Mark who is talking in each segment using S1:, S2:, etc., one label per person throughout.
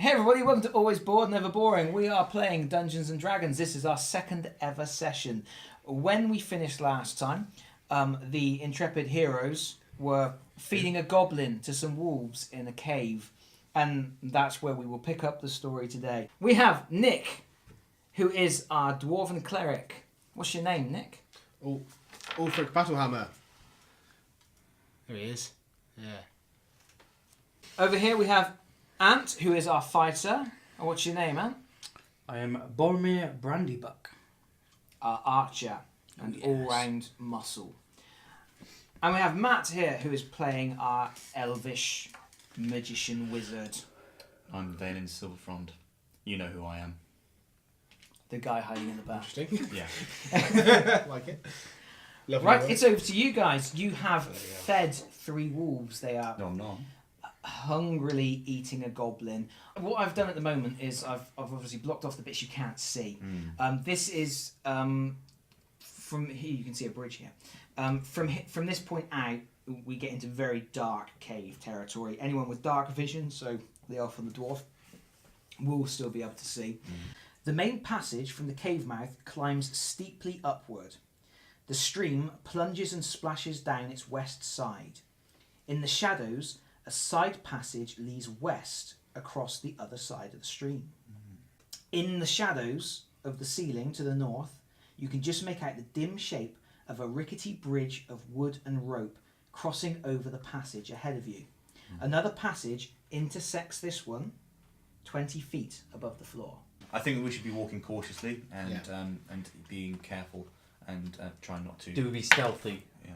S1: Hey everybody, welcome to Always Bored, Never Boring. We are playing Dungeons and Dragons. This is our second ever session. When we finished last time, the intrepid heroes were feeding a goblin to some wolves in a cave. And that's where we will pick up the story today. We have Nick, who is our dwarven cleric. What's your name, Nick?
S2: Ulfric Battlehammer. There he is. Yeah.
S1: Over here we have Ant, who is our fighter. And what's your name, Ant?
S3: I am Boromir Brandybuck.
S1: Our archer and all-round muscle. And we have Matt here, who is playing our elvish magician wizard.
S4: I'm Valen Silverfrond. You know who I am.
S1: The guy hiding in the back.
S2: Interesting.
S4: Yeah.
S2: Like it. Lovely
S1: Right,
S2: work.
S1: it's over to you guys. You have fed 3 wolves. They are
S4: No.
S1: hungrily eating a goblin. What I've done at the moment is I've obviously blocked off the bits you can't see. This is from here. You can see a bridge here. From this point out, we get into very dark cave territory. Anyone with dark vision, so the elf and the dwarf, will still be able to see. The main passage from the cave mouth climbs steeply upward. The stream plunges and splashes down its west side. In the shadows, a side passage leads west across the other side of the stream. In the shadows of the ceiling to the north, you can just make out the dim shape of a rickety bridge of wood and rope crossing over the passage ahead of you. Another passage intersects this one 20 feet above the floor.
S4: I think we should be walking cautiously and being careful and trying not to.
S3: Do we be stealthy?
S4: Yeah.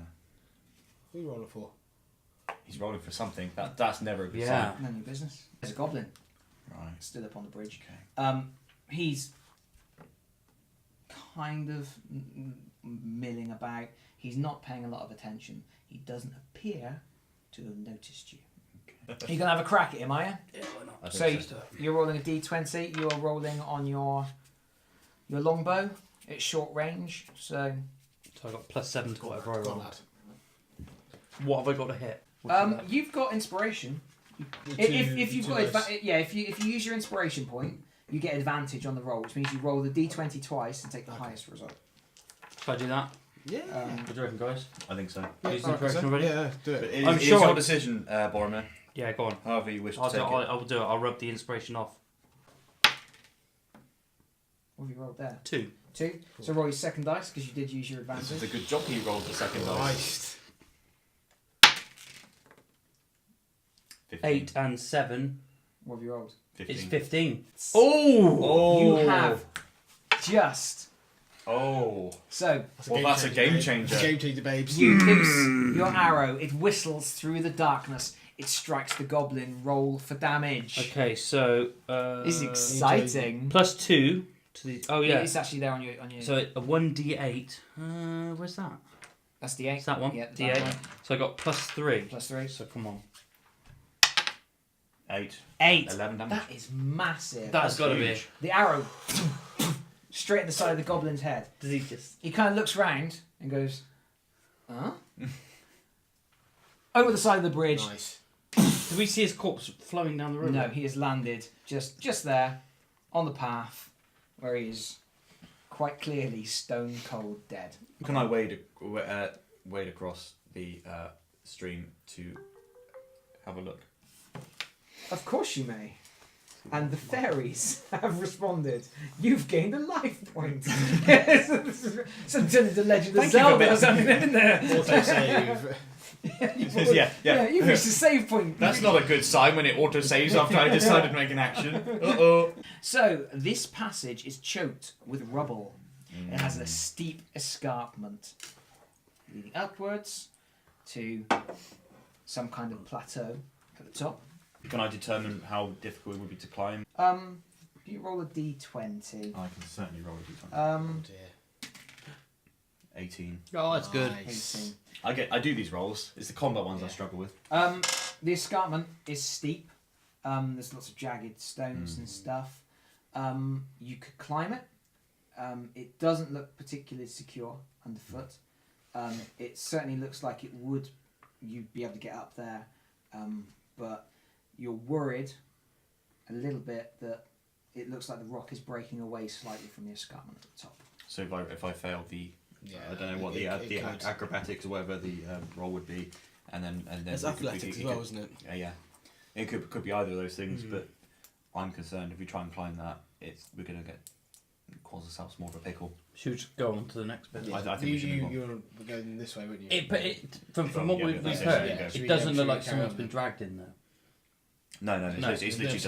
S2: Who are you rolling for?
S4: He's rolling for something. That's never a good
S3: Yeah.
S4: sign.
S1: None of your business. There's a goblin
S4: Right.
S1: stood up on the bridge.
S4: Okay.
S1: He's kind of milling about. He's not paying a lot of attention. He doesn't appear to have noticed you. You're going to have a crack at him, are you?
S3: Yeah, why not?
S4: I
S1: So
S4: think
S1: you're rolling a d20. You're rolling on your longbow. It's short range, so...
S3: So I got +7 to whatever I
S2: Go on,
S3: roll.
S2: lad.
S3: What have I got to hit? What's that?
S1: You've got inspiration. If you've got if you use your inspiration point, you get advantage on the roll, which means you roll the d20 twice and take the highest result.
S3: Should I do that?
S2: Yeah.
S3: What do you reckon, guys?
S4: I think so.
S2: Yeah,
S3: Use
S2: I reckon
S3: inspiration
S2: so.
S3: already?
S2: Yeah, do
S4: But
S2: it.
S4: it
S3: I'm
S4: is
S3: sure
S4: your
S3: I-
S4: decision, Boromir.
S3: Yeah, go on.
S4: However you wish to
S3: I'll
S4: take
S3: do,
S4: it.
S3: I will do it. I'll rub the inspiration off.
S1: What have you rolled there?
S3: 2.
S1: 2. So roll your second dice because you did use your
S4: This is
S1: advantage.
S4: a good job you rolled the second dice.
S2: Christ.
S4: 15.
S3: 8 and 7
S1: What have you rolled?
S4: 15.
S3: is 15.
S4: Oh!
S1: You have just.
S4: Oh.
S1: So
S4: That's a game changer.
S2: It's a game changer, babes.
S1: you loose your arrow. It whistles through the darkness. It strikes the goblin. Roll for damage.
S3: Okay, so...
S1: This is exciting.
S3: +2 to the... Oh, yeah.
S1: It's actually there on your.
S3: So a 1d8. Where's that?
S1: That's the 8.
S3: It's that one?
S1: Yeah,
S3: D8.
S1: that one.
S3: So I got +3.
S1: +3.
S3: So come on.
S4: 8.
S1: 8.
S4: 11 damage.
S1: That is massive.
S3: That's got to be...
S4: huge.
S1: The arrow straight in the side of the goblin's head.
S3: Does he just...
S1: He kind of looks round and goes, huh? Over the side of the bridge.
S2: Nice.
S3: Do we see his corpse flowing down the road?
S1: No, he has landed just there on the path where he is quite clearly stone cold dead.
S4: Can I wade across the stream to have a look?
S1: Of course you may. And the fairies have responded. You've gained a life point. Some turn into Legend of
S4: Thank you,
S1: Zelda or
S4: Goblet.
S1: something, isn't there?
S2: Auto-save.
S4: Yeah.
S1: You've reached a save point.
S4: That's not a good sign when it auto-saves after I decided to make an action. Uh-oh.
S1: So, this passage is choked with rubble. It has a steep escarpment leading upwards to some kind of plateau at the top.
S4: Can I determine how difficult it would be to climb?
S1: You roll a d20.
S4: I can certainly roll a d20.
S2: Oh dear.
S4: 18.
S3: Oh, that's good.
S2: Nice.
S1: 18.
S4: I do these rolls. It's the combat ones I struggle with.
S1: The escarpment is steep. There's lots of jagged stones and stuff. You could climb it. It doesn't look particularly secure underfoot. It certainly looks like you'd be able to get up there, but you're worried a little bit that it looks like the rock is breaking away slightly from the escarpment at the top.
S4: So if I fail the,
S2: Yeah,
S4: I don't know what the acrobatics or whatever the roll would be, and then
S2: It's athletics as well, isn't it?
S4: Yeah. It could be either of those things, but I'm concerned if we try and climb that, we're gonna cause ourselves more of a pickle.
S3: Should we just go on to the next bit?
S2: Yeah.
S4: I think we should move on.
S2: You were going this way, wouldn't you?
S3: From what we've
S4: that's
S3: heard,
S4: it.
S3: it doesn't look like
S2: Carry
S3: someone's
S2: on
S3: been
S2: then.
S3: dragged in there.
S4: No,
S3: No,
S4: it's literally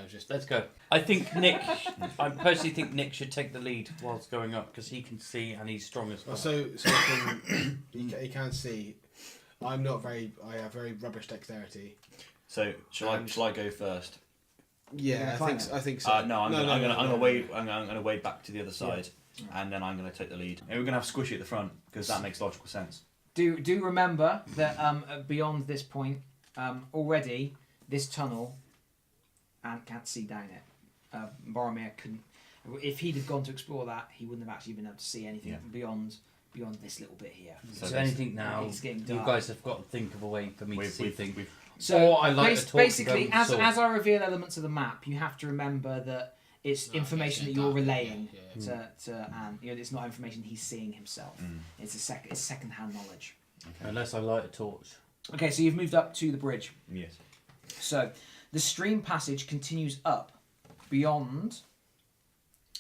S4: just.
S3: Let's go. I think Nick. I personally think Nick should take the lead whilst going up because he can see and he's strong as well.
S2: Well, you can see. I have very rubbish dexterity.
S4: So shall I go first?
S2: Yeah, I think so.
S4: No, I'm gonna wade back to the other side, and then I'm gonna take the lead. And we're gonna have Squishy at the front because that makes logical sense.
S1: Do remember that beyond this point, already this tunnel, Ant can't see down it. Boromir couldn't. If he'd have gone to explore that, he wouldn't have actually been able to see anything beyond this little bit here.
S3: So anything now,
S1: it's getting
S3: you
S1: dark.
S3: guys have got to think of a way for me to see things.
S1: So
S3: I like to talk
S1: basically,
S3: to them,
S1: as I reveal elements of the map, you have to remember that it's information that you're relaying to Ant. It's not information he's seeing himself. It's second-hand knowledge.
S4: Okay.
S3: Unless I light a torch.
S1: Okay, so you've moved up to the bridge.
S4: Yes.
S1: So the stream passage continues up beyond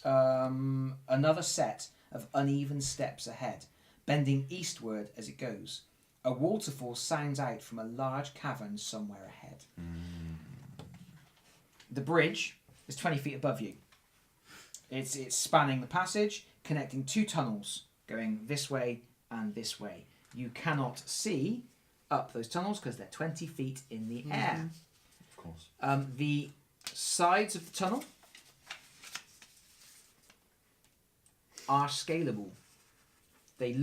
S1: another set of uneven steps ahead, bending eastward as it goes. A waterfall sounds out from a large cavern somewhere ahead. The bridge is 20 feet above you. It's spanning the passage, connecting two tunnels, going this way and this way. You cannot see up those tunnels because they're 20 feet in the air.
S4: Of course.
S1: The sides of the tunnel are scalable. They're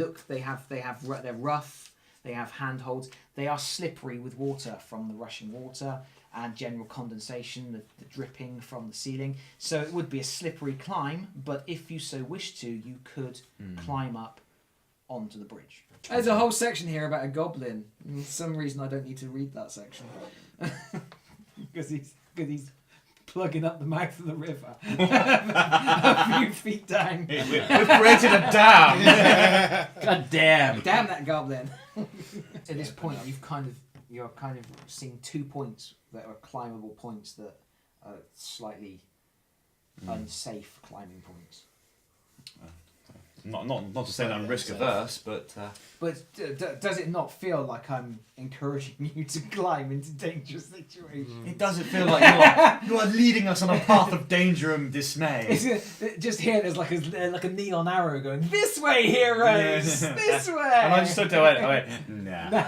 S1: rough. They have handholds. They are slippery with water from the rushing water and general condensation, the dripping from the ceiling. So it would be a slippery climb, but if you so wish to, you could climb up onto the bridge. There's a whole section here about a goblin. For some reason I don't need to read that section. Because he's plugging up the mouth of the river. A few feet down.
S4: We've created a dam!
S3: God damn!
S1: Damn that goblin! At this point, you're kind of seeing 2 points that are climbable points that are slightly unsafe climbing points.
S4: Not to say that I'm risk averse, but.
S1: But does it not feel like I'm encouraging you to climb into dangerous situations?
S4: It doesn't feel like you are leading us on a path of danger and dismay.
S1: Just here, there's like a neon arrow going this way, heroes, this way.
S4: And I just looked at it. I went, nah.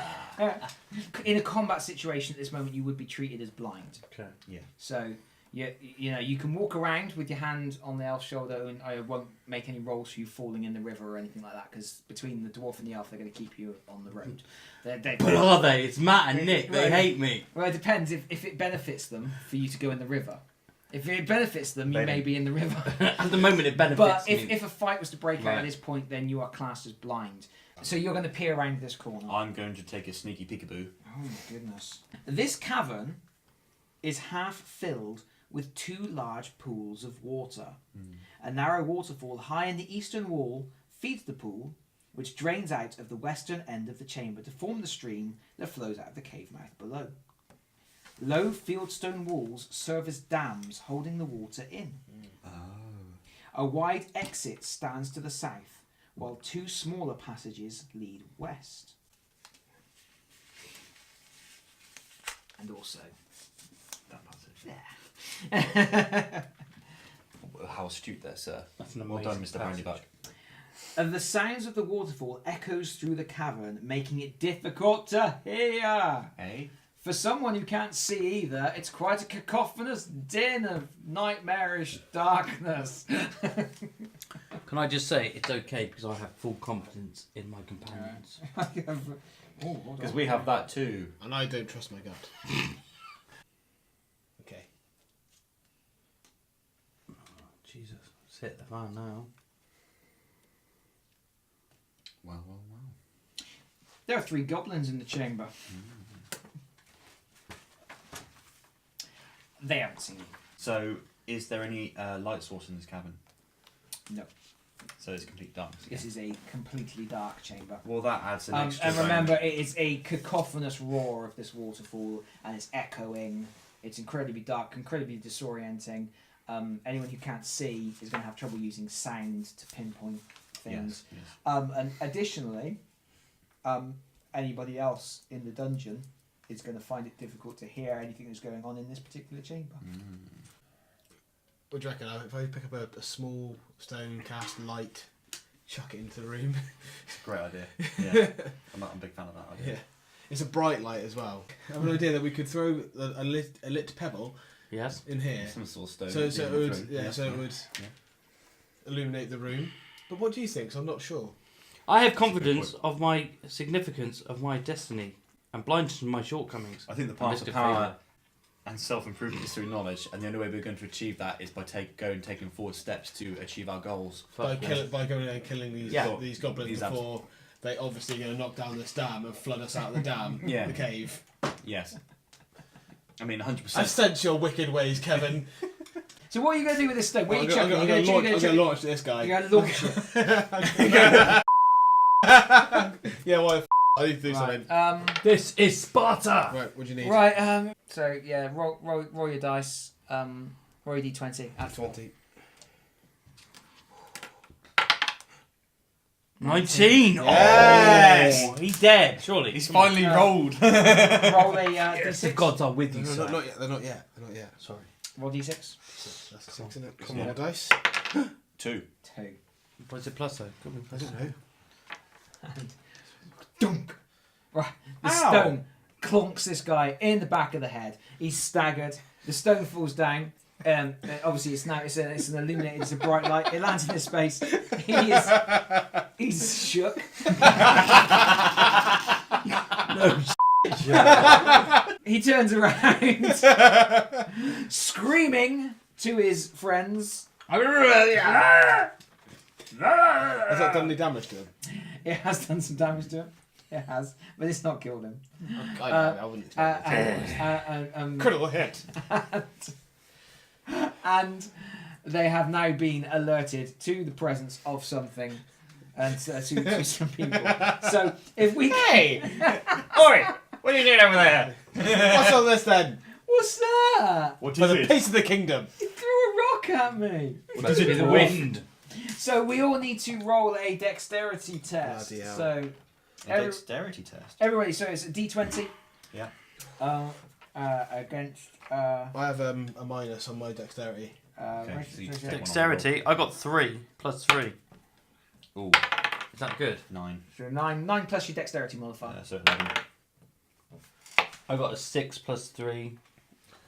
S1: In a combat situation at this moment, you would be treated as blind.
S3: Okay.
S4: Yeah.
S1: So you can walk around with your hand on the elf's shoulder, and I won't make any rolls for you falling in the river or anything like that, because between the dwarf and the elf, they're going to keep you on the road.
S3: But are they? It's Matt and Nick. They hate me.
S1: Well, it depends if it benefits them for you to go in the river. If it benefits them, you may be in the river.
S3: At the moment, it benefits
S1: But
S3: me.
S1: if a fight was to break out at this point, then you are classed as blind. So you're going to peer around this corner.
S4: I'm going to take a sneaky peekaboo.
S1: Oh my goodness. This cavern is half filled with two large pools of water. A narrow waterfall high in the eastern wall feeds the pool, which drains out of the western end of the chamber to form the stream that flows out of the cave mouth below. Low fieldstone walls serve as dams holding the water in. A wide exit stands to the south, while two smaller passages lead west. And also
S4: That passage.
S1: there.
S4: How astute there, sir.
S3: That's an
S4: Well done,
S3: amazing
S4: Mr. Brandybuck.
S1: And the sounds of the waterfall echoes through the cavern, making it difficult to hear.
S4: Eh?
S1: For someone who can't see either, it's quite a cacophonous din of nightmarish darkness.
S3: Can I just say it's okay because I have full confidence in my companions.
S4: Because we have that too.
S2: And I don't trust my gut. Okay.
S3: Jesus, let's hit the fan now.
S4: Well.
S1: There are 3 goblins in the chamber. They haven't seen you.
S4: So, is there any light source in this cabin?
S1: No.
S4: So it's complete darkness.
S1: This is a completely dark chamber.
S4: Well, that adds an extra.
S1: And remember, it is a cacophonous roar of this waterfall, and it's echoing. It's incredibly dark, incredibly disorienting. Anyone who can't see is going to have trouble using sound to pinpoint things.
S4: Yes.
S1: And additionally, anybody else in the dungeon is going to find it difficult to hear anything that's going on in this particular chamber.
S2: What do you reckon? If I pick up a small stone cast light, chuck it into the room.
S4: Great idea. Yeah, I'm a big fan of that idea.
S2: Yeah, it's a bright light as well. I have an idea that we could throw a lit pebble.
S3: Yes.
S2: In here.
S4: Some sort of stone.
S2: So it would it would
S4: Yeah.
S2: illuminate the room. But what do you think? 'Cause I'm not sure.
S3: I have confidence of my significance of my destiny and blindness to my shortcomings.
S4: I think the path to power and self-improvement is through knowledge, and the only way we're going to achieve that is by taking forward steps to achieve our goals.
S2: By going and killing these goblins
S4: These
S2: before they obviously going to knock down this dam and flood us out of the dam,
S4: Yeah.
S2: the cave.
S4: Yes. I mean, 100%.
S2: I sense your wicked ways, Kevin.
S1: So what are you going to do with this stone? Where are you
S2: I'm
S1: chucking?
S2: going to launch this guy.
S1: You're going to launch it.
S2: Yeah, well, I need to do
S1: Right.
S2: something.
S3: This is Sparta!
S2: Right, what do you need?
S1: Right. So yeah, roll your dice. Roll your d20. Add 4.
S2: 20.
S3: 19!
S2: Yes!
S3: Oh, he's dead, surely.
S4: He's finally rolled.
S1: Roll a
S3: Yes, the
S1: d6.
S3: gods are with you,
S2: No,
S3: sir.
S2: not yet. They're not yet.
S3: Sorry.
S1: Roll d6.
S2: That's 6, isn't it? Come
S4: Yeah.
S2: on, dice.
S4: 2.
S1: 2.
S3: What's it plus, though? Come on,
S2: I don't know.
S1: And dunk. Right. The
S4: Ow.
S1: stone clonks this guy in the back of the head. He's staggered. The stone falls down. Obviously, it's an illuminated, it's a bright light. It lands in his face. He's shook.
S3: No,
S1: He turns around, screaming to his friends.
S2: Has that done any damage to him?
S1: It has done some damage to him. It has, but it's not killed him.
S2: I wouldn't expect it. Critical hit.
S1: And they have now been alerted to the presence of something and to some people. So if we
S4: Oi! What are you doing over there?
S2: What's on this then?
S1: what's that?
S4: What
S2: For
S4: is
S2: the
S4: it?
S2: peace of the kingdom.
S1: He threw a rock at me.
S3: Well, that's the wind.
S1: So we all need to roll a dexterity test.
S2: Bloody hell.
S1: So
S4: A dexterity test.
S1: everybody, so it's a d20.
S4: Yeah.
S1: Against
S2: I have a minus on my dexterity.
S4: Okay, so you take one.
S3: Dexterity, I got 3 plus 3.
S4: Ooh,
S3: Is that good?
S4: 9.
S1: So 9 plus your dexterity modifier.
S4: So 11.
S3: I got a 6 plus 3.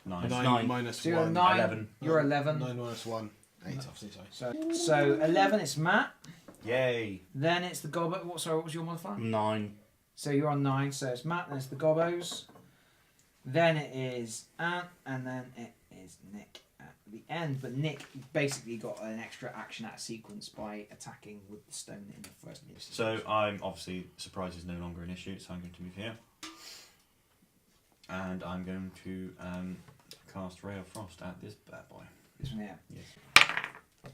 S4: 9.
S3: 9.
S2: Minus
S1: So you're
S2: 1.
S1: 9.
S4: 11.
S1: You're 11.
S2: 9 minus 1. 8, obviously, sorry.
S1: So 11. It's Matt.
S4: Yay.
S1: Then it's the gobbo. What was your modifier?
S3: 9.
S1: So you're on 9. So it's Matt. Then it's the gobbos. Then it is Ant, and then it is Nick at the end. But Nick basically got an extra action out of sequence by attacking with the stone in the first instance.
S4: So I'm obviously surprise is no longer an issue, so I'm going to move here. And I'm going to cast Ray of Frost at this bad boy.
S1: This one here.
S4: Yes.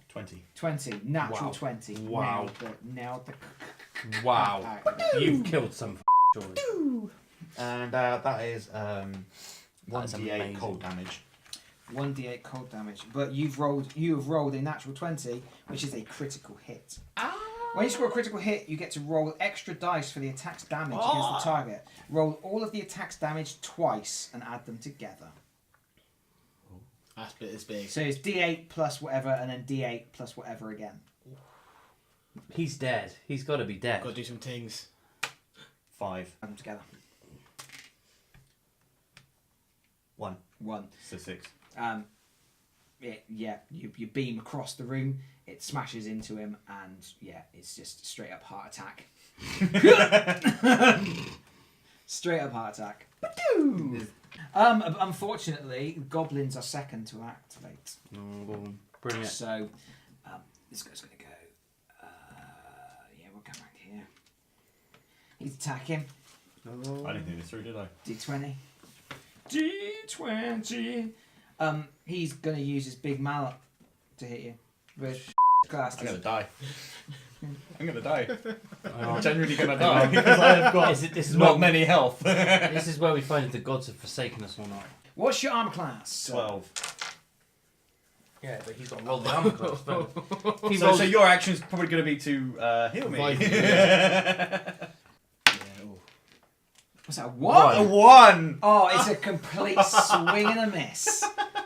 S4: 20.
S1: 20. Natural
S3: Wow.
S1: 20.
S3: Wow.
S1: Nailed the
S3: Wow. You've killed some surely.
S4: And that is
S3: That's
S4: 1d8
S3: amazing.
S4: cold damage.
S1: 1d8 cold damage. But you have rolled a natural 20, which is a critical hit. When you score a critical hit, you get to roll extra dice for the attack's damage against the target. Roll all of the attack's damage twice and add them together.
S2: That split is big.
S1: So it's d8 plus whatever, and then d8 plus whatever again.
S3: He's dead. He's got to be dead.
S2: Got to do some things.
S4: 5.
S1: Add them together.
S4: 1.
S1: 1.
S4: So 6.
S1: You beam across the room, it smashes into him, and it's just straight up heart attack. Straight up heart attack. Unfortunately, goblins are second to activate.
S3: Oh, brilliant.
S1: So this guy's going to go. We'll come back here. He's attacking.
S4: I didn't think this through, did I?
S1: D20. D20. He's going to use his big mallet to hit you. With class.
S4: I'm gonna die. I'm gonna die.
S3: Oh.
S4: I'm genuinely gonna die because I have got
S3: This is
S4: not
S3: where
S4: many health.
S3: This is where we find if the gods have forsaken us or not.
S1: What's your armor class?
S4: 12.
S3: Yeah, but he's got to roll the armor class. He
S4: So,
S3: rolls-
S4: so your action's probably going to be to heal me.
S2: Revive me, yeah. Ooh.
S1: What's that? What?
S4: A 1!
S1: Oh, it's a complete swing and a miss.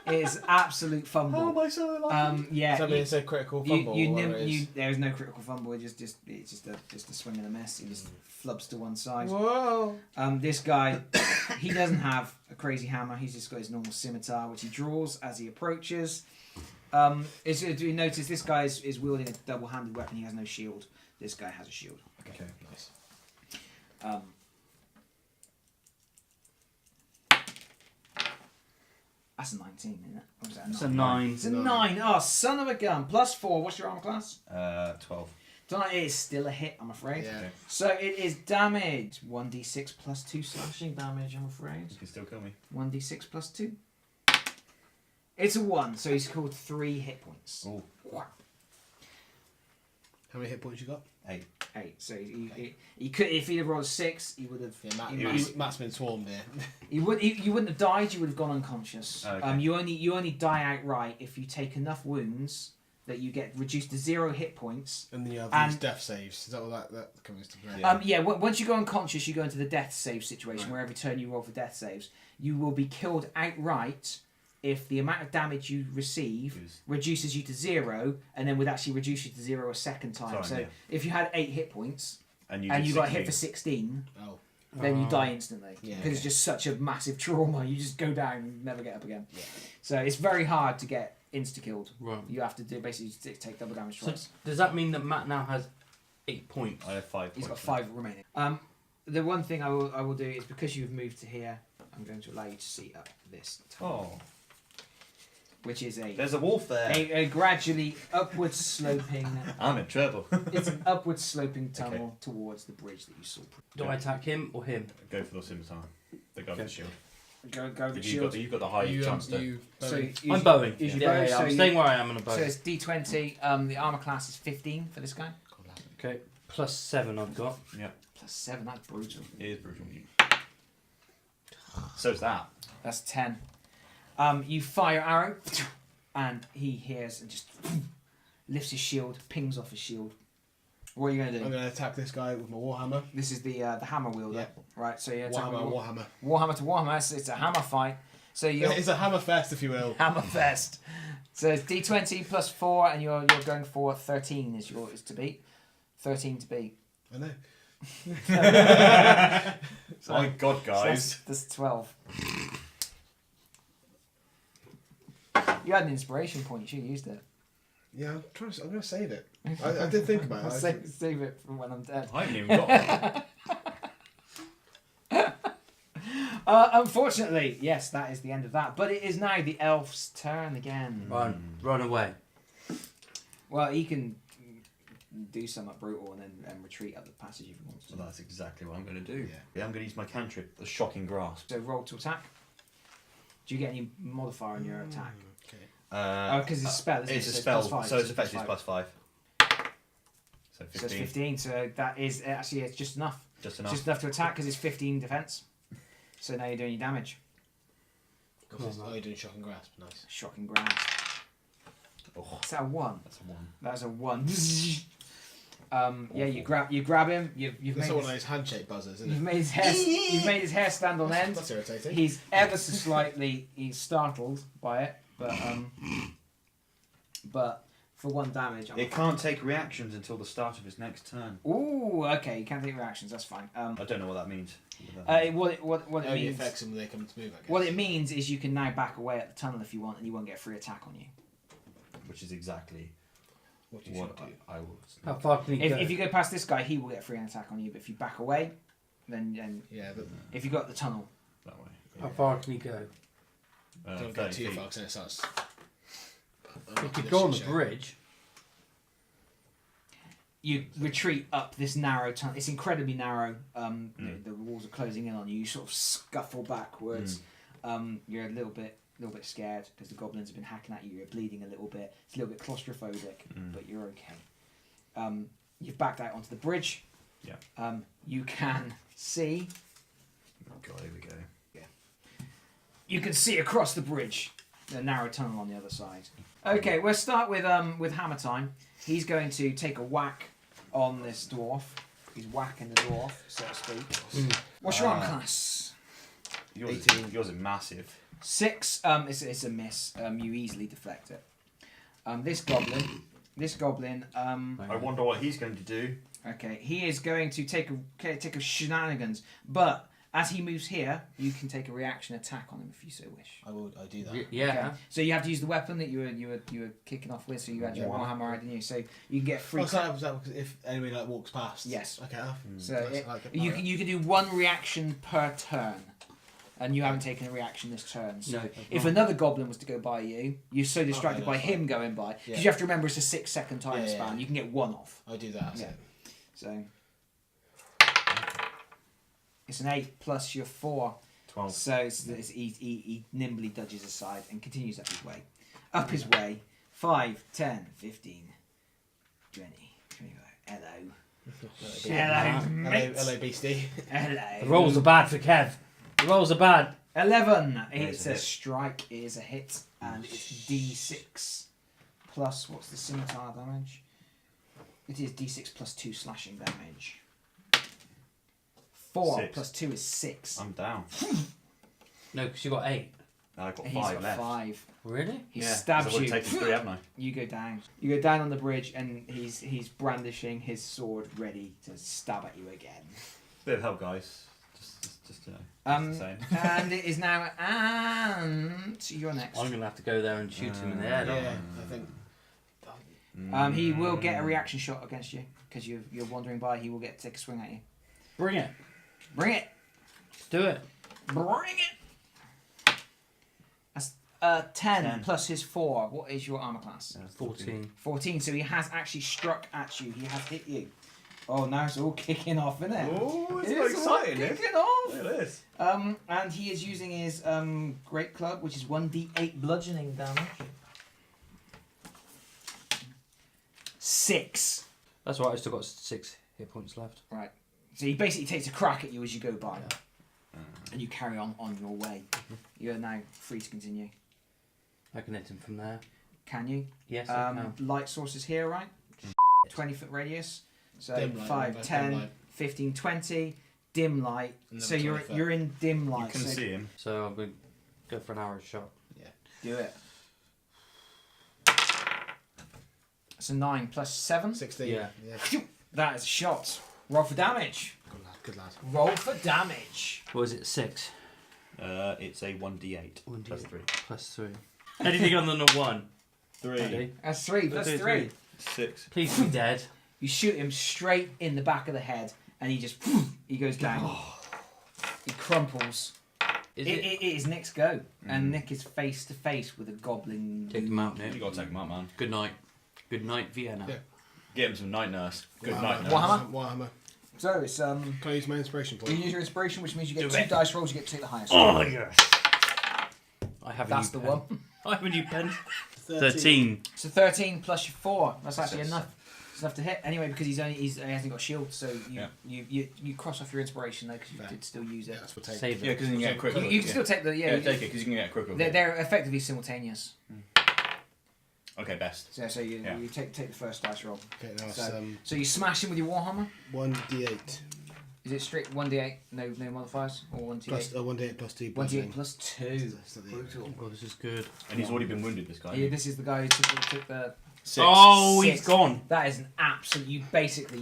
S1: It is absolute
S4: How
S1: fumble.
S4: am I so alive?
S1: Yeah.
S2: Does that mean it's a critical fumble? or whatever it is?
S1: There is no critical fumble. It's just a swing and a miss. He just flubs to one side.
S2: Whoa!
S1: This guy, he doesn't have a crazy hammer. He's just got his normal scimitar, which he draws as he approaches. Do you notice this guy is wielding a double-handed weapon? He has no shield. This guy has a shield.
S2: Okay, nice.
S1: That's a 19, isn't it? Or is that a
S3: It's a
S1: 9?
S3: 9.
S1: It's a 9. Oh, son of a gun. +4. What's your armor class?
S4: 12.
S1: Tonight it is still a hit, I'm afraid.
S2: Yeah.
S4: Okay.
S1: So it is damage. 1d6 plus 2 slashing damage, I'm afraid.
S4: You can still kill me.
S1: 1d6 plus 2. It's a 1, so he's called 3 hit points.
S4: Ooh.
S2: How many hit points you got?
S4: 8.
S1: 8. So he could, if he'd have rolled a 6, he would have.
S2: Yeah, Matt's been swarmed here.
S1: You wouldn't have died. You would have gone unconscious.
S4: Okay.
S1: You only die outright if you take enough wounds that you get reduced to 0 hit points.
S2: And then you have
S1: And-
S2: these death saves. Is that what that comes to play?
S1: Once you go unconscious, you go into the death save situation
S2: Right.
S1: where every turn you roll for death saves, you will be killed outright if the amount of damage you receive reduces you to 0, and then would actually reduce you to 0 a second time.
S4: Sorry,
S1: so
S4: yeah.
S1: if you had 8 hit points
S4: And
S1: and you got hit
S4: 16.
S1: for 16,
S2: Oh.
S1: then you die instantly
S2: Yeah,
S1: because it's
S2: okay.
S1: just such a massive trauma. You just go down and never get up again.
S2: Yeah.
S1: So it's very hard to get insta killed.
S3: Right.
S1: You have to do basically take double damage
S3: So
S1: twice.
S3: does that mean that Matt now has 8 points?
S4: I have 5
S1: He's got
S4: points
S1: 5 remaining. The one thing I will do is because you've moved to here, I'm going to allow you to see up this tunnel,
S4: Oh,
S1: which is
S4: there's a wolf there.
S1: a gradually upwards sloping.
S4: I'm in trouble.
S1: It's an upwards sloping tunnel towards the bridge that you saw.
S3: Do I attack him or him?
S4: Go for the scimitar. The guy with the shield.
S1: Go with the
S4: You've
S1: shield.
S4: got the high
S2: You,
S4: chance to.
S1: So
S3: I'm bowing.
S1: use
S3: Yeah,
S1: your bow, so
S3: I'm
S1: you-
S3: staying where I am on a bow.
S1: So it's D20. The armor class is 15 for this guy.
S3: Okay, +7 I've got.
S1: +7. That's brutal.
S4: It is brutal. So's that.
S1: That's 10. You fire arrow, and he hears and just lifts his shield, pings off his shield. What are you going to do?
S2: I'm going to attack this guy with my warhammer.
S1: This is the hammer wielder,
S2: Yeah.
S1: right? So you attack
S2: Warhammer.
S1: Warhammer to Warhammer. It's a hammer fight. So you
S2: It's a hammer fest, if you will.
S1: hammer fest. So it's D20 +4, and you're going for 13 is to beat. 13 to beat.
S2: I know.
S4: My God,
S1: So
S4: guys.
S1: that's 12. You had an inspiration point. You should have used it.
S2: Yeah, I'm going to save it. I did think about
S1: I'll
S2: it.
S1: save it for when I'm dead.
S4: I haven't even got one.
S1: Unfortunately, yes, that is the end of that. But it is now the elf's turn again.
S3: Run away.
S1: Well, he can do something brutal and then retreat up the passage if he wants to.
S4: Well, that's exactly what I'm going to do.
S2: Yeah.
S4: I'm going to use my cantrip, the shocking grasp.
S1: So roll to attack. Do you get any modifier on your attack?
S2: Okay.
S1: Because it's a spell. Isn't
S4: It's
S1: it?
S4: a
S1: So
S4: spell,
S1: +5,
S4: so it's effectively +5. So 15.
S1: So it's 15. So that is actually it's just enough.
S4: Just enough.
S1: Just enough to attack because it's 15 defense. So now you're doing your damage.
S3: Come on,
S2: Oh, you're doing shock and grasp. Nice.
S1: Shocking grasp.
S4: Oh,
S1: Is that a 1?
S4: that's a 1.
S1: That's a 1. Yeah, you grab him. You've
S2: That's
S1: made
S2: one of
S1: his,
S2: those handshake buzzers, isn't
S1: you've
S2: it?
S1: made his hair. You've made his hair stand on end.
S2: That's irritating.
S1: He's ever so slightly startled by it, but for 1 damage.
S4: It can't take reactions until the start of his next turn.
S1: Ooh, okay. You can't take reactions. That's fine.
S4: I don't know what that means.
S1: What it
S2: Only
S1: means.
S2: affects them when they come to move, I guess.
S1: What it means is you can now back away at the tunnel if you want, and you won't get a free attack on you.
S4: Which is exactly
S2: What you
S4: what
S2: should do.
S4: I will.
S3: How far can he go?
S1: If you go past this guy, he will get a free attack on you. But if you back away, then
S2: Yeah, but
S1: if you got the tunnel,
S4: That way.
S3: How far can he go?
S2: don't
S4: 30
S2: get too
S4: feet.
S2: far, because then it starts...
S3: He could go on the bridge.
S1: you retreat up this narrow tunnel. It's incredibly narrow. The walls are closing in on you. You sort of scuffle backwards. You're a little bit little bit scared because the goblins have been hacking at you. You're bleeding a little bit. It's a little bit claustrophobic, but you're okay. You've backed out onto the bridge.
S4: Yeah.
S1: You can see.
S4: Oh God, here we go.
S1: You can see across the bridge the narrow tunnel on the other side. Okay, we'll start with Hammer Time. He's going to take a whack on this dwarf. He's whacking the dwarf, so to speak. What's your armor class?
S4: Yours
S2: 18.
S4: Yours is massive.
S1: 6. It's a miss. You easily deflect it. This goblin.
S4: I wonder what he's going to do.
S1: Okay, he is going to take a shenanigans, but as he moves here, you can take a reaction attack on him if you so wish.
S2: I do that.
S3: Yeah.
S1: Okay. So you have to use the weapon that you were kicking off with. So you had your warhammer, right, didn't you? So you can get free.
S2: Was that if anybody like walks past?
S1: Yes.
S2: Okay.
S1: So you can do 1 reaction per turn, and you haven't taken a reaction this turn. So if another goblin was to go by you, you're so distracted by him going by because you have to remember it's a 6-second time span. You can get 1 off.
S2: I do that.
S1: So it's an 8 plus your 4.
S4: 12.
S1: So he nimbly dodges aside and continues up his way. Up his way. 5, 10, 15, 20, 25. Hello. Mate.
S2: Hello, beastie.
S1: Hello.
S3: The rolls are bad for Kev. The rolls are bad.
S1: 11. It's
S4: a
S1: a
S4: hit.
S1: strike. It is a hit. And it's D6 plus, what's the scimitar damage? It is D6 plus 2 slashing damage. 4
S4: 6.
S1: plus 2 is 6.
S4: I'm down.
S3: No, because you got 8.
S4: I've got
S1: He's
S4: 5
S1: got
S4: left.
S1: 5.
S3: Really?
S1: He
S4: Yeah,
S1: stabs
S4: 'cause I would
S1: you.
S4: have taken 3, haven't I?
S1: You go down. You go down on the bridge, and he's brandishing his sword, ready to stab at you again.
S4: Bit of help, guys. Just you know. Just the same.
S1: And it is now, and you're next.
S3: I'm going to have to go there and shoot him in the head. aren't I?
S2: I think.
S1: He will get a reaction shot against you because you're wandering by. He will get to take a swing at you.
S3: Bring it.
S1: Bring it.
S3: Do it.
S1: Bring it. That's 10 plus his 4. What is your armor class?
S3: 14.
S1: 14. So he has actually struck at you. He has hit you. Oh, now it's all kicking off, isn't it?
S4: Oh, it's
S1: all
S4: exciting, isn't it?
S1: kicking off.
S4: Look at this.
S1: And he is using his great club, which is 1d8 bludgeoning damage. 6.
S3: That's right, I still got 6 hit points left.
S1: Right. So he basically takes a crack at you as you go by. And you carry on your way. You are now free to continue.
S3: I can hit him from there.
S1: Can you?
S3: Yes, I can.
S1: Light sources here, right? 20-foot radius. So
S2: Dim light,
S1: 5,
S2: dim
S1: 10,
S2: light.
S1: 15, 20. Dim light.
S2: Another
S1: So
S2: 20 foot.
S1: you're in dim
S4: You
S1: light.
S4: can
S1: so
S4: see him.
S3: So I'm going to go for an arrow shot.
S1: do it. It's a 9 plus 7.
S2: 16.
S3: Yeah.
S1: That is a shot. Roll for damage.
S2: Good lad.
S1: Roll for damage.
S3: What is it, 6?
S4: It's a 1d8 plus 3.
S3: Plus 3. Anything other than a 1?
S4: 3.
S1: That's 3 plus
S3: Let's do
S1: 3.
S4: 6.
S3: Please be dead.
S1: You shoot him straight in the back of the head, and he goes down. He crumples.
S3: Is
S1: It is Nick's go, and Nick is face to face with a goblin.
S3: Take him out,
S4: You
S3: Nick.
S4: gotta take him out, man.
S3: Good night. Good night, Vienna.
S2: Yeah.
S4: Get him some night nurse. Good
S2: Warhammer.
S4: night nurse.
S1: Warhammer?
S2: Warhammer.
S1: So it's
S2: Can I use my inspiration
S1: you
S2: point?
S1: use your inspiration, which means you get
S3: Do
S1: 2
S3: it.
S1: dice rolls. You get to take the highest.
S3: Oh, yes. I have a
S1: That's
S3: new
S1: the
S3: pen.
S1: one.
S3: I have a new pen. 13.
S1: So 13 plus your 4. That's actually
S4: Six.
S1: enough. It's enough to hit anyway because he hasn't got a shield. So you cross off your inspiration though because you
S2: Fair.
S1: did still use it.
S2: Yeah, that's what take.
S3: Save
S4: Yeah,
S3: it.
S4: because you can get a quick
S1: You,
S4: look.
S1: you can still take the
S4: Yeah, take it because you can get a quick look.
S1: They're effectively simultaneous.
S4: Okay, best.
S1: So you take the first dice roll.
S2: Okay, now it's
S1: So you smash him with your warhammer.
S2: 1d8
S1: Is it straight 1d8? No modifiers or 1d8?
S2: plus 1d8 plus 2.
S1: 1d8 plus 2.
S2: That's not the
S1: Brutal.
S3: Oh, this is good.
S4: And he's already been wounded, this guy.
S1: Yeah, this is the guy who took the.
S4: 6.
S3: Oh,
S1: Six.
S3: he's gone.
S1: That is an absolute. You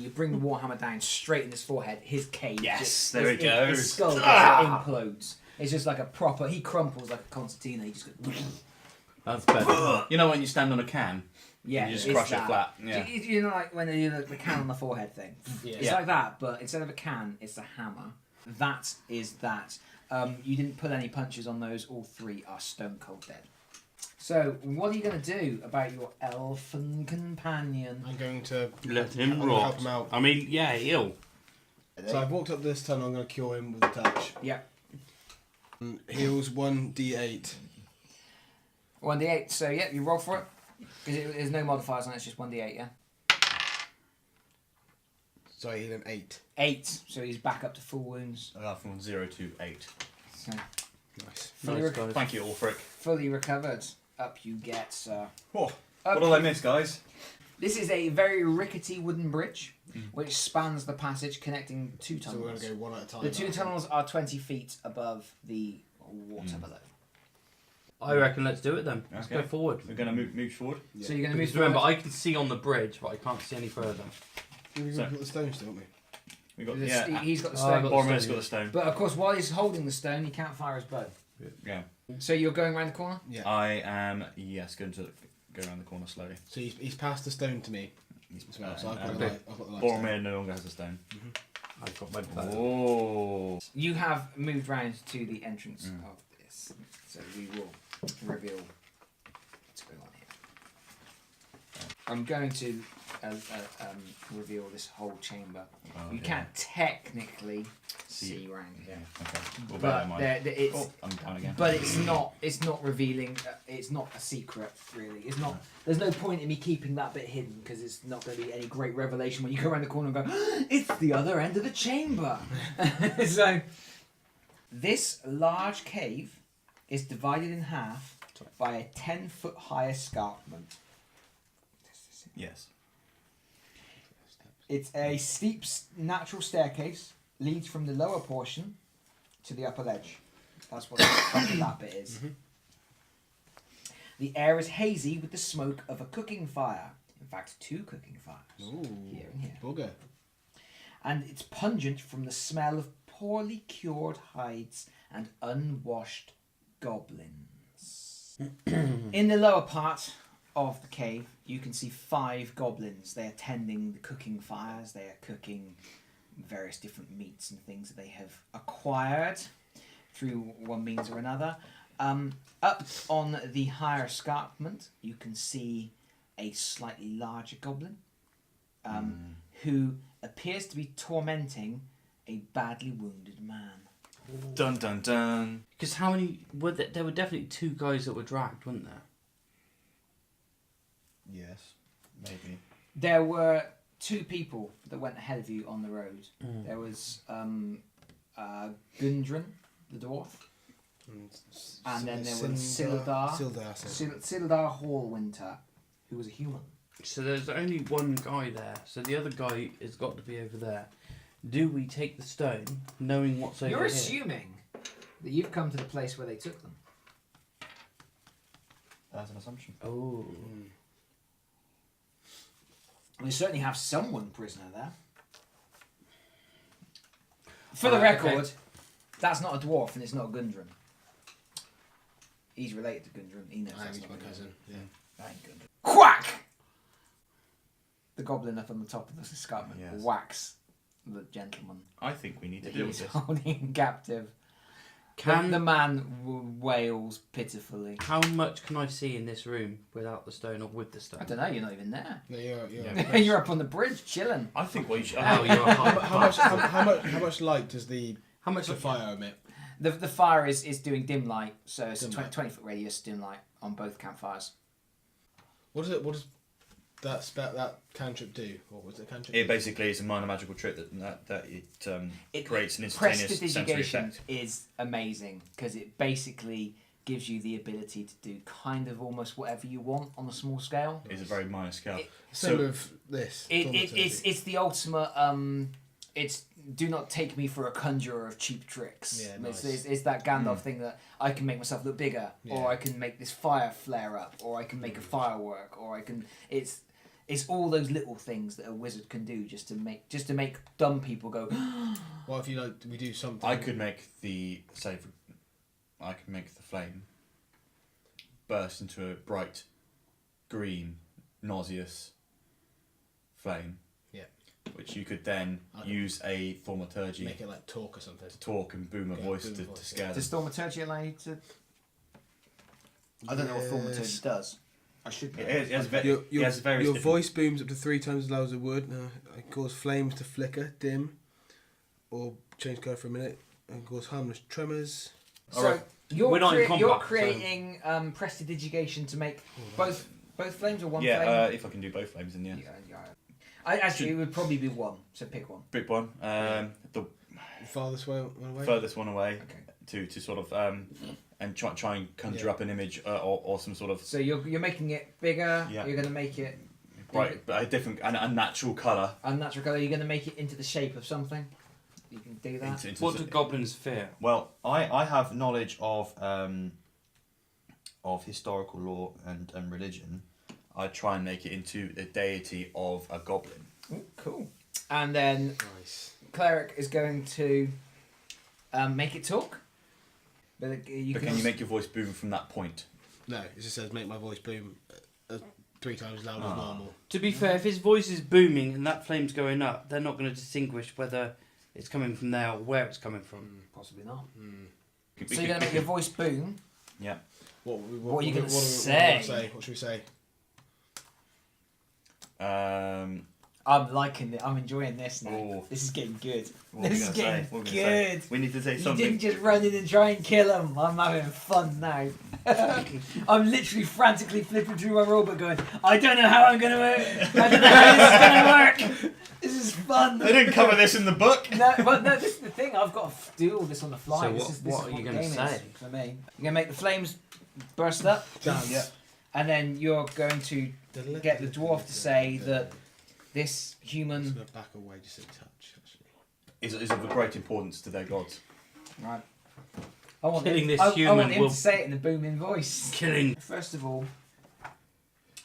S1: bring the warhammer down straight in his forehead. His cage.
S4: Yes, there it goes.
S1: His skull just implodes. It's just like a proper. He crumples like a concertina. He just goes.
S3: That's better.
S4: You know when you stand on a can?
S1: Yeah,
S4: You just
S1: it's
S4: crush
S1: that.
S4: it flat. Yeah.
S1: You know, like when they do the can on the forehead thing. It's
S4: Yeah.
S1: like that, but instead of a can, it's a hammer. That is that. You didn't put any punches on those. All 3 are stone cold dead. So, what are you going to do about your elfin companion?
S2: I'm going to
S3: Let him
S2: I'm gonna
S3: rot.
S2: help him out.
S3: I mean, yeah, he'll.
S2: So I've walked up this tunnel. I'm going to cure him with a touch.
S1: Yeah.
S2: Heals 1d8.
S1: 1d8. So yeah, you roll for it. There's no modifiers on it. It's just 1d8. Yeah.
S2: So he did an 8.
S1: 8. So he's back up to full wounds.
S4: I got from 0 to 8.
S1: So
S2: Nice.
S1: fully,
S3: Nice, guys.
S4: Thank you, Ulfric.
S1: fully recovered. Up you get, sir.
S4: Oh,
S1: Up
S4: what did I miss, guys?
S1: This is a very rickety wooden bridge which spans the passage connecting two
S2: So we're
S1: tunnels.
S2: going to go one at a time.
S1: The two tunnels are 20 feet above the water below.
S3: I reckon let's do it then. Let's
S4: Okay.
S3: go forward.
S4: We're going to move forward.
S2: Yeah.
S1: So you're going to move
S3: Because remember,
S1: forward.
S3: I can see on the bridge, but I can't see any further.
S2: We've
S4: So-
S2: got the stones, don't we?
S4: We got
S1: He's got the
S3: Oh, I
S1: stone.
S3: got-
S4: Boromir's
S3: stone,
S4: got the stone.
S1: But of course, while he's holding the stone, he can't fire his bow.
S4: Yeah.
S1: So you're going around the corner?
S2: Yeah.
S4: I am going to go around the corner slowly.
S2: So he's passed the stone to me
S4: He's,
S2: as well. So I've
S4: and
S2: got the light.
S4: Boromir no longer has a stone.
S3: I've got my bow.
S4: Oh.
S1: You have moved round to the entrance of this. So we will reveal what's going on here. I'm going to reveal this whole chamber.
S4: Oh,
S1: You
S4: yeah.
S1: can't technically see
S4: See.
S1: round here.
S4: Okay. We'll bear that in
S1: But
S4: mind.
S1: it's
S4: Oh, I'm down again.
S1: but it's not revealing. It's not a secret, really. It's not. There's no point in me keeping that bit hidden because it's not going to be any great revelation when you go around the corner and go, "It's the other end of the chamber." So, this large cave is divided in half by a 10-foot high escarpment.
S4: Yes.
S1: It's a steep natural staircase leads from the lower portion to the upper ledge. That's what that bit is. The air is hazy with the smoke of a cooking fire. In fact, 2 cooking fires.
S2: Ooh.
S1: Here and here.
S2: Bugger.
S1: And it's pungent from the smell of poorly cured hides and unwashed goblins. In the lower part of the cave, you can see 5 goblins. They are tending the cooking fires. They are cooking various different meats and things that they have acquired through one means or another. Up on the higher escarpment, you can see a slightly larger goblin who appears to be tormenting a badly wounded man.
S4: Dun dun dun.
S3: Because how many were there? There were definitely 2 guys that were dragged, weren't there?
S4: Yes. Maybe.
S1: There were 2 people that went ahead of you on the road. There was Gundren, the dwarf, and then there was Sildar. Sildar Hallwinter, who was a human.
S3: So there's only one guy there. So the other guy has got to be over there. Do we take the stone, knowing what's over
S1: You're
S3: here?
S1: assuming that you've come to the place where they took them.
S4: That's an assumption.
S3: Oh.
S1: We certainly have someone prisoner there. For the
S3: Alright,
S1: record,
S3: okay.
S1: that's not a dwarf and it's not a Gundren. He's related to Gundren. He knows
S2: I am,
S1: that's
S2: he's
S1: not
S2: my
S1: a
S2: cousin.
S1: Gundren.
S2: Yeah.
S1: That ain't Gundren. Quack! The goblin up on the top of the escarpment
S4: Yes.
S1: whacks the gentleman
S4: I think we need to
S1: that
S4: deal with
S1: he's
S4: this.
S1: holding captive.
S3: Can
S1: The man wails pitifully.
S3: How much can I see in this room without the stone or with the stone?
S1: I don't know, you're not even there.
S2: No, you're
S4: Yeah.
S1: You're up on the bridge chilling.
S4: I think we should.
S3: Oh, you're a hard
S2: how much light does the
S3: How much?
S2: fire emit?
S1: The fire is doing dim light, so it's
S2: Dim
S1: a
S2: light.
S1: 20 foot radius dim light on both campfires.
S2: What does that cantrip do? What was it cantrip?
S4: It basically is a minor magical trick that it creates an instantaneous sensory
S1: Prestidigitation
S4: effect.
S1: is amazing because it basically gives you the ability to do kind of almost whatever you want on a small scale.
S4: It's a very minor scale.
S2: Same with this.
S1: It's the ultimate. It's do not take me for a conjurer of cheap tricks.
S2: Yeah,
S1: It's-
S2: nice.
S1: it's that Gandalf thing that I can make myself look bigger, or
S2: Yeah.
S1: I can make this fire flare up, or I can make a firework, or I can. It's all those little things that a wizard can do just to make dumb people go.
S2: What if we do something?
S4: I could make the flame burst into a bright green, nauseous flame.
S2: Yeah.
S4: Which you could then use a thaumaturgy
S2: make it like talk or something.
S4: to talk and boom a
S2: Yeah,
S4: voice
S2: boom a
S4: to
S2: voice,
S4: scare them.
S1: Does thaumaturgy allow you to? I don't know what thaumaturgy
S2: Yes.
S1: does. I should know.
S4: It has
S2: Your
S4: various different-
S2: voice booms up to 3 times as loud as a wood. It causes flames to flicker, dim, or change colour for a minute, and cause harmless tremors.
S1: So
S3: Alright.
S1: you're,
S3: We're not in combat,
S1: you're
S3: so-
S1: creating prestidigitation to make both flames or one
S4: Yeah,
S1: flame?
S4: if I can do both flames, then yeah.
S1: Actually, it would probably be one, so pick one.
S4: Pick one. The
S2: Farthest way away.
S4: furthest one away
S1: Okay.
S4: to sort of and try and conjure up an image or some sort of
S1: So you're making it bigger.
S4: Yeah.
S1: You're going to make it
S4: bright, but a different and a natural colour.
S1: unnatural colour. You're going to make it into the shape of something. You can do that.
S3: What do goblins fear?
S4: Well, I have knowledge of historical lore and religion. I try and make it into the deity of a goblin.
S1: Ooh, cool. And then
S2: Nice.
S1: cleric is going to make it talk. But you
S4: But can you make your voice boom from that point?
S2: No, it just says make my voice boom 3 times as loud as normal.
S3: To be fair, if his voice is booming and that flame's going up, they're not going to distinguish whether it's coming from there or where it's coming from.
S1: Possibly not.
S4: We
S1: So you're going to make your voice boom.
S4: Yeah.
S2: What
S1: are you gonna
S2: What
S1: say?
S2: What should we say?
S1: I'm liking it. I'm enjoying this now.
S4: Oh.
S1: This is getting good.
S4: What are
S1: This
S4: we
S1: is
S4: gonna say?
S1: getting
S4: What are we gonna say?
S1: good.
S4: We need to say
S1: You
S4: something.
S1: didn't just run in and try and kill him. I'm having fun now. I'm literally frantically flipping through my rulebook going, I don't know how I'm going to work. I don't know how this is going to work. This is fun.
S4: They didn't cover this in the book.
S1: No, but no, this is the thing. I've got to do all this on the fly.
S3: So
S1: This
S3: what
S1: is
S3: are you
S1: the
S3: gonna
S1: game is
S3: say?
S1: for me? You're going to make the flames burst up.
S2: Dance.
S4: Yeah.
S1: And then you're going to get the dwarf to say that this
S2: I'm
S1: human...
S2: just going to back away just a touch, actually.
S4: Is of great importance to their gods.
S1: Right. I want
S3: Killing
S1: him,
S3: this
S1: I want
S3: human
S1: him
S3: will-
S1: to say it in a booming voice.
S3: Killing.
S1: First of all,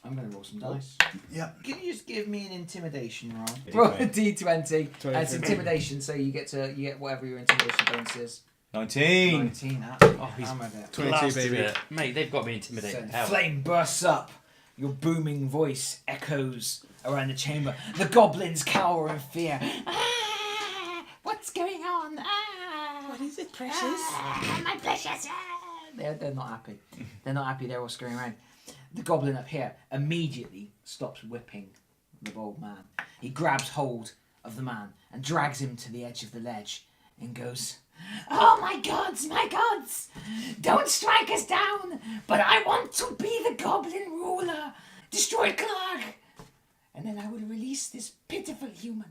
S1: I'm going to roll some dice.
S4: Yeah.
S1: Can you just give me an intimidation roll?
S4: D20.
S1: Roll a d20.
S2: 20.
S1: And it's intimidation, so you get whatever your intimidation bonus is.
S4: 19.
S1: 19.
S3: Oh, he's
S1: I'm with it.
S2: 22,
S3: Blasted
S2: baby.
S3: it. Mate, they've got to be
S1: So
S3: intimidated.
S1: the
S3: Hell.
S1: flame bursts up. Your booming voice echoes around the chamber. The goblins cower in fear. Ah, what's going on? Ah, what is it, precious? Ah, my precious. Ah. They're not happy. They're not happy. They're all scurrying around. The goblin up here immediately stops whipping the old man. He grabs hold of the man and drags him to the edge of the ledge and goes, "Oh my gods, my gods! Don't strike us down, but I want to be the goblin ruler. Destroy Clark, and then I will release this pitiful human."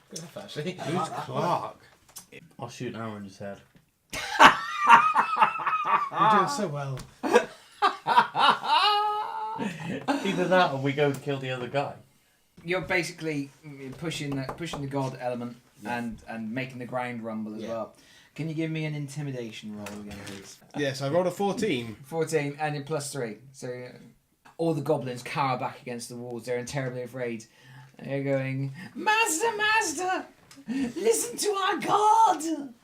S2: Good enough, actually.
S3: Who's Clark? I'll shoot an arrow in his head.
S2: You're doing so well.
S3: Either that or we go and kill the other guy.
S1: You're basically pushing the god element and making the grind rumble as well. Can you give me an intimidation roll again, please?
S2: Yes, I rolled a 14.
S1: 14 and in +3. So all the goblins cower back against the walls. They're terribly afraid. They're going, "Master, master, listen to our god!"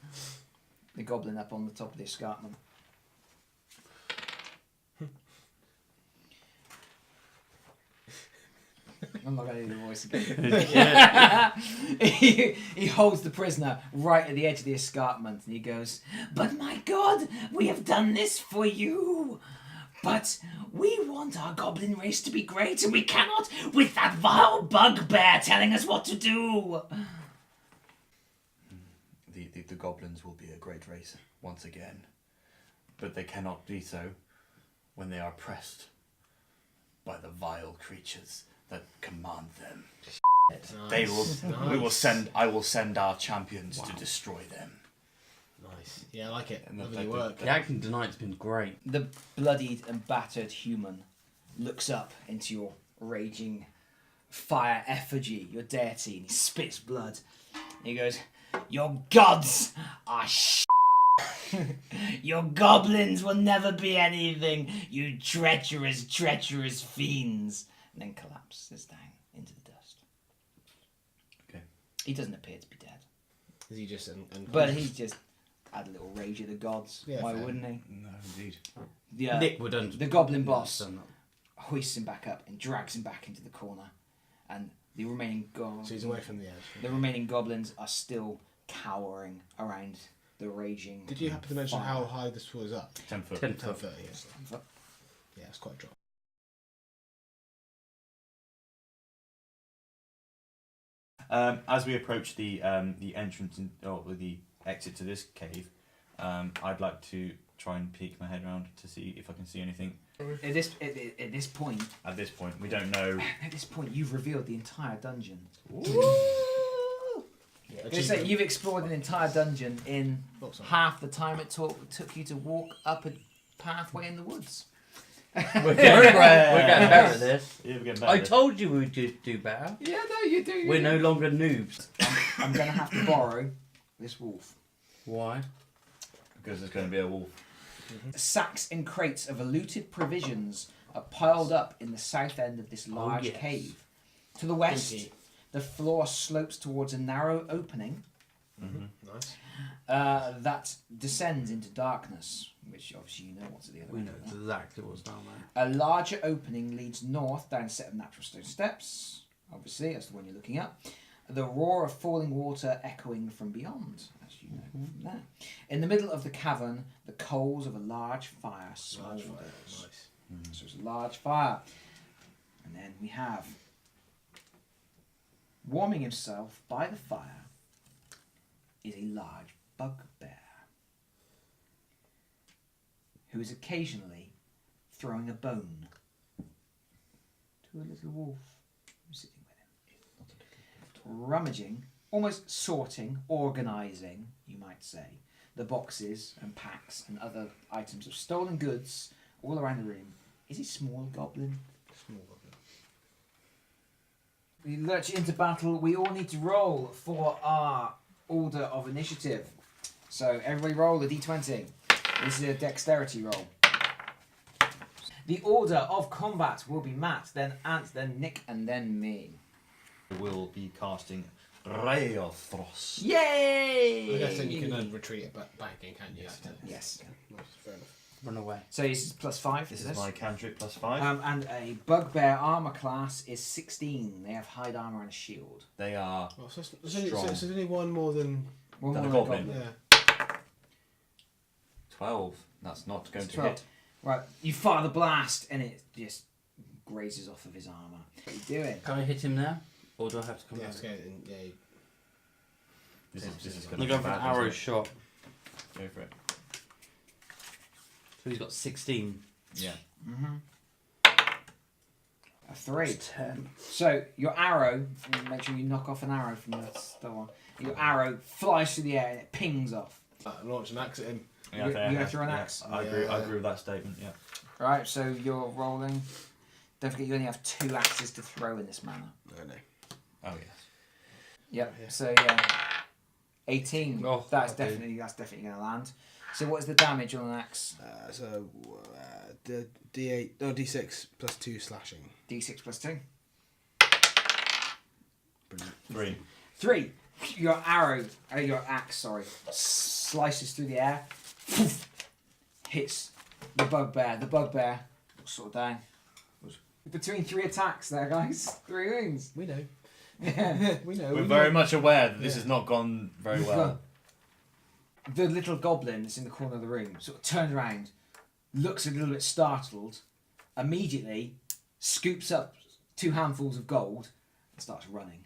S1: The goblin up on the top of the escarpment. I'm not going to do the voice again. He holds the prisoner right at the edge of the escarpment and he goes, "But my god, we have done this for you. But we want our goblin race to be great and we cannot with that vile bugbear telling us what to do."
S4: The goblins will be a great race once again, but they cannot be so when they are oppressed by the vile creatures that command them. They will. We will send. I will send our champions to destroy them.
S2: Nice. Yeah, I like it.
S4: And
S2: Lovely work.
S3: The acting tonight's been great.
S1: The bloodied and battered human looks up into your raging fire effigy, your deity, and he spits blood. And he goes, "Your gods are Your goblins will never be anything, you treacherous, treacherous fiends." And then collapses down into the dust.
S4: Okay.
S1: He doesn't appear to be dead.
S2: Is he just
S1: But he's just had a little rage of the gods.
S2: Yeah,
S1: Why
S2: fair.
S1: wouldn't he?
S4: No, indeed.
S1: The,
S3: Nick would understand.
S1: the goblin boss
S3: Done that.
S1: hoists him back up and drags him back into the corner. And the remaining
S2: So he's away from the edge.
S1: the remaining goblins are still cowering around the raging.
S2: Did you happen to mention
S1: fire.
S2: how high this was up?
S4: 10 foot.
S3: 10
S2: 10
S3: foot.
S2: foot, yes. Yeah, it's quite a drop.
S4: As we approach the entrance or the exit to this cave, I'd like to try and peek my head around to see if I can see anything.
S1: At this point,
S4: At this point, we don't know.
S1: At this point, you've revealed the entire dungeon.
S2: Yeah,
S1: They say you've explored an entire dungeon in
S2: Thought so.
S1: half the time it took you to walk up a pathway in the woods.
S3: We're getting better at this.
S4: Yeah, we're getting better.
S3: I told you we'd do better.
S1: Yeah, no, you do.
S3: We're no longer noobs.
S1: I'm going to have to borrow this wolf.
S3: Why?
S4: Because there's going to be a wolf.
S1: Sacks and crates of looted provisions are piled up in the south end of this large
S3: yes.
S1: cave. To the west,
S2: Indeed.
S1: the floor slopes towards a narrow opening
S2: Nice.
S1: that descends into darkness, which obviously you know what's at the other
S3: We
S1: end.
S3: know
S1: of that.
S3: exactly what's down there.
S1: A larger opening leads north down a set of natural stone steps. Obviously, that's the one you're looking at. The roar of falling water echoing from beyond, as you know from there. In the middle of the cavern, the coals of a large fire
S2: Large
S1: smoulders.
S2: fire. Nice.
S1: So it's a large fire. And then we have, warming himself by the fire, is a large bugbear, who is occasionally throwing a bone to a little wolf who's sitting with him. Rummaging, almost sorting, organising, you might say, the boxes and packs and other items of stolen goods all around the room is a small goblin.
S2: Small goblin.
S1: We lurch into battle. We all need to roll for our order of initiative. So everybody roll a d20. This is a dexterity roll. The order of combat will be Matt, then Ant, then Nick, and then me.
S4: We'll be casting Ray of Frost.
S1: Yay!
S2: I guess then you can retreat it back again, can't you?
S1: Yes.
S2: Nice, fair enough.
S3: Run away.
S1: So this is +5.
S4: This is my cantrip +5.
S1: And a bugbear armor class is 16. They have hide armor and a shield.
S4: They are
S2: Oh, so there's
S4: strong.
S2: only one more than.
S1: One
S4: Than a
S1: more than
S4: goblin.
S2: Yeah.
S4: 12. That's not going
S1: It's
S4: to
S1: 12.
S4: hit.
S1: Right, you fire the blast and it just grazes off of his armor. What are you doing?
S3: Can I hit him now? Or do I have to come
S2: Yeah,
S3: back?
S2: it's going. Yeah.
S4: This is
S3: I'm
S4: going to
S3: going
S4: be
S3: for an
S4: bad.
S3: arrow
S4: isn't it?
S3: shot.
S4: Go for it.
S3: So he's got 16.
S4: Yeah.
S1: A 3.
S3: It's 10.
S1: So your arrow, make sure you knock off an arrow from the one. Your arrow flies through the air and it pings off.
S2: Launch an axe at him.
S4: Yeah,
S1: You
S4: fair,
S1: go
S4: yeah,
S1: through an
S4: yeah.
S1: axe?
S4: I agree. I agree with that statement. Yeah.
S1: Right, so you're rolling. Don't forget you only have 2 axes to throw in this manner.
S2: No.
S4: Oh yes.
S1: Yep.
S2: Yeah.
S1: So 18.
S3: Oh,
S1: that's
S3: okay.
S1: definitely going to land. So what is the damage on an axe?
S2: The D8, no D6 plus 2 slashing.
S1: D6 plus 2.
S2: Brilliant.
S1: 3. Your arrow, your axe, sorry, slices through the air, hits the bugbear. The bugbear will sort of down. Between 3 attacks there, guys. 3 wounds.
S2: We know.
S1: Yeah.
S2: We know.
S4: We're very much aware that this has not gone very well.
S1: The little goblin that's in the corner of the room sort of turns around, looks a little bit startled, immediately scoops up 2 handfuls of gold and starts running.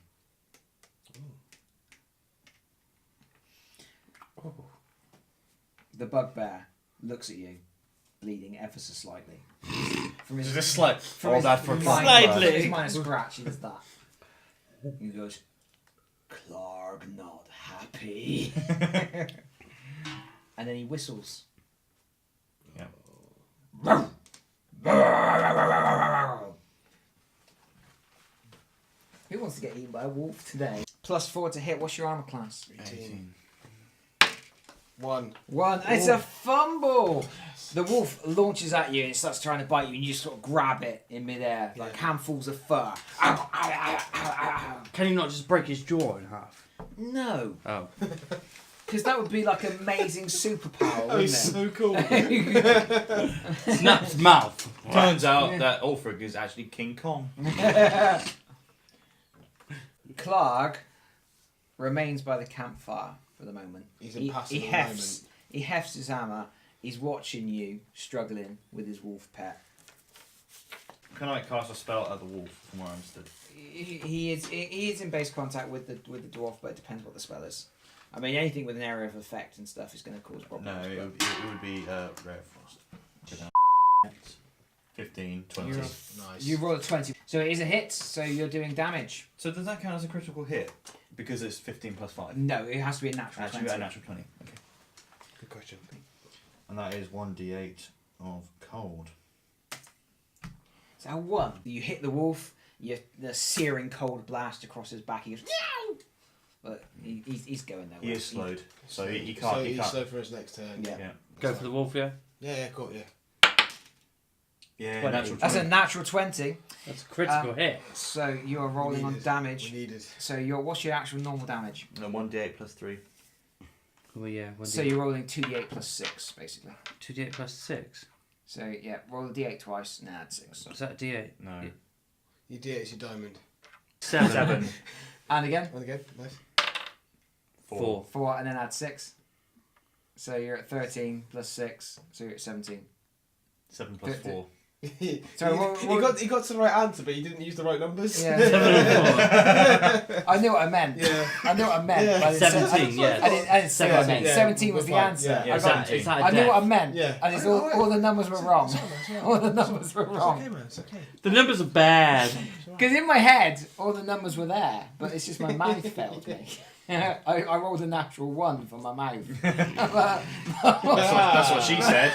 S3: Oh.
S1: The bugbear looks at you, bleeding ever so slightly. From his,
S4: Just like
S1: from
S4: all
S1: his,
S4: that for
S1: his
S4: fun.
S1: minor-
S3: Slightly.
S1: his minor scratch, he does that. He goes, Clark not happy. And then he whistles.
S4: Yeah.
S1: Who wants to get eaten by a wolf today? +4 to hit. What's your armor class?
S2: 18. 1.
S1: 1. It's a fumble. The wolf launches at you and it starts trying to bite you, and you just sort of grab it in midair, like handfuls of fur. Ow, ow, ow, ow, ow.
S3: Can you not just break his jaw in half?
S1: No,
S3: Oh.
S1: because that would be like amazing superpower,
S2: Oh,
S1: wouldn't
S2: he's so cool.
S1: it?
S3: Snap his mouth.
S4: Turns out that Ulfric is actually King Kong.
S1: Clark remains by the campfire for the moment.
S2: He's
S1: He
S2: impassive at the
S1: hefts. He hefts his hammer. He's watching you struggling with his wolf pet.
S4: Can I cast a spell at the wolf from where I'm stood?
S1: He is in base contact with the dwarf, but it depends what the spell is. I mean, anything with an area of effect and stuff is going to cause
S4: No,
S1: problems.
S4: it would be Rare Frost. 15, 20.
S2: Nice.
S1: You roll a 20. So it is a hit, so you're doing damage.
S4: So does that count as a critical hit? Because it's 15 plus 5?
S1: No, it has to be a natural
S4: Actually,
S1: 20.
S4: a natural 20. Okay.
S2: Good question.
S4: And that is 1d8 of cold.
S1: So 1. You hit the wolf, the searing cold blast across his back. He goes, Yow! But he's going nowhere.
S4: He is slowed, so he
S2: So
S4: can't. He
S2: he's
S4: can't.
S2: slow for his next turn.
S1: Yeah.
S3: Go for the wolf, yeah?
S2: Yeah, cool, yeah.
S4: Yeah,
S3: 20.
S4: natural 20.
S1: That's a natural 20.
S3: That's a critical hit.
S1: So you are rolling on damage.
S2: We needed.
S1: So what's your actual normal damage?
S4: No, 1d8 plus 3.
S3: Well, yeah.
S1: So you're rolling 2d8 plus 6, basically.
S3: 2d8 plus 6.
S1: So yeah, roll the d8 twice. Nah, it's 6.
S3: Is that a d8?
S4: No.
S3: Yeah.
S2: You did it's your diamond.
S3: 7.
S1: And again,
S2: And again, nice.
S3: 4.
S1: 4, and then add 6. So you're at 13 plus 6, so you're at 17.
S4: 7 plus 4.
S1: So
S2: he got to the right answer, but he didn't use the right numbers.
S1: Yeah.
S3: 7 and
S1: I knew what I meant.
S2: Yeah.
S1: I knew what I meant.
S2: Yeah.
S1: but I didn't say-
S3: 17, yeah.
S1: I didn't say what I meant.
S2: Yeah,
S1: 17 was
S2: we're
S1: the
S2: fine.
S1: answer.
S2: Yeah.
S4: Yeah,
S1: I, got,
S3: Is that a
S1: I knew
S3: death?
S1: what I meant.
S2: Yeah.
S1: And it's all the numbers were wrong. All the numbers were
S2: It's
S1: wrong.
S2: okay, man. It's okay.
S3: The numbers are bad.
S1: Because in my head, all the numbers were there, but it's just my mouth failed me. I rolled a natural 1 for my mouth.
S4: That's what she said.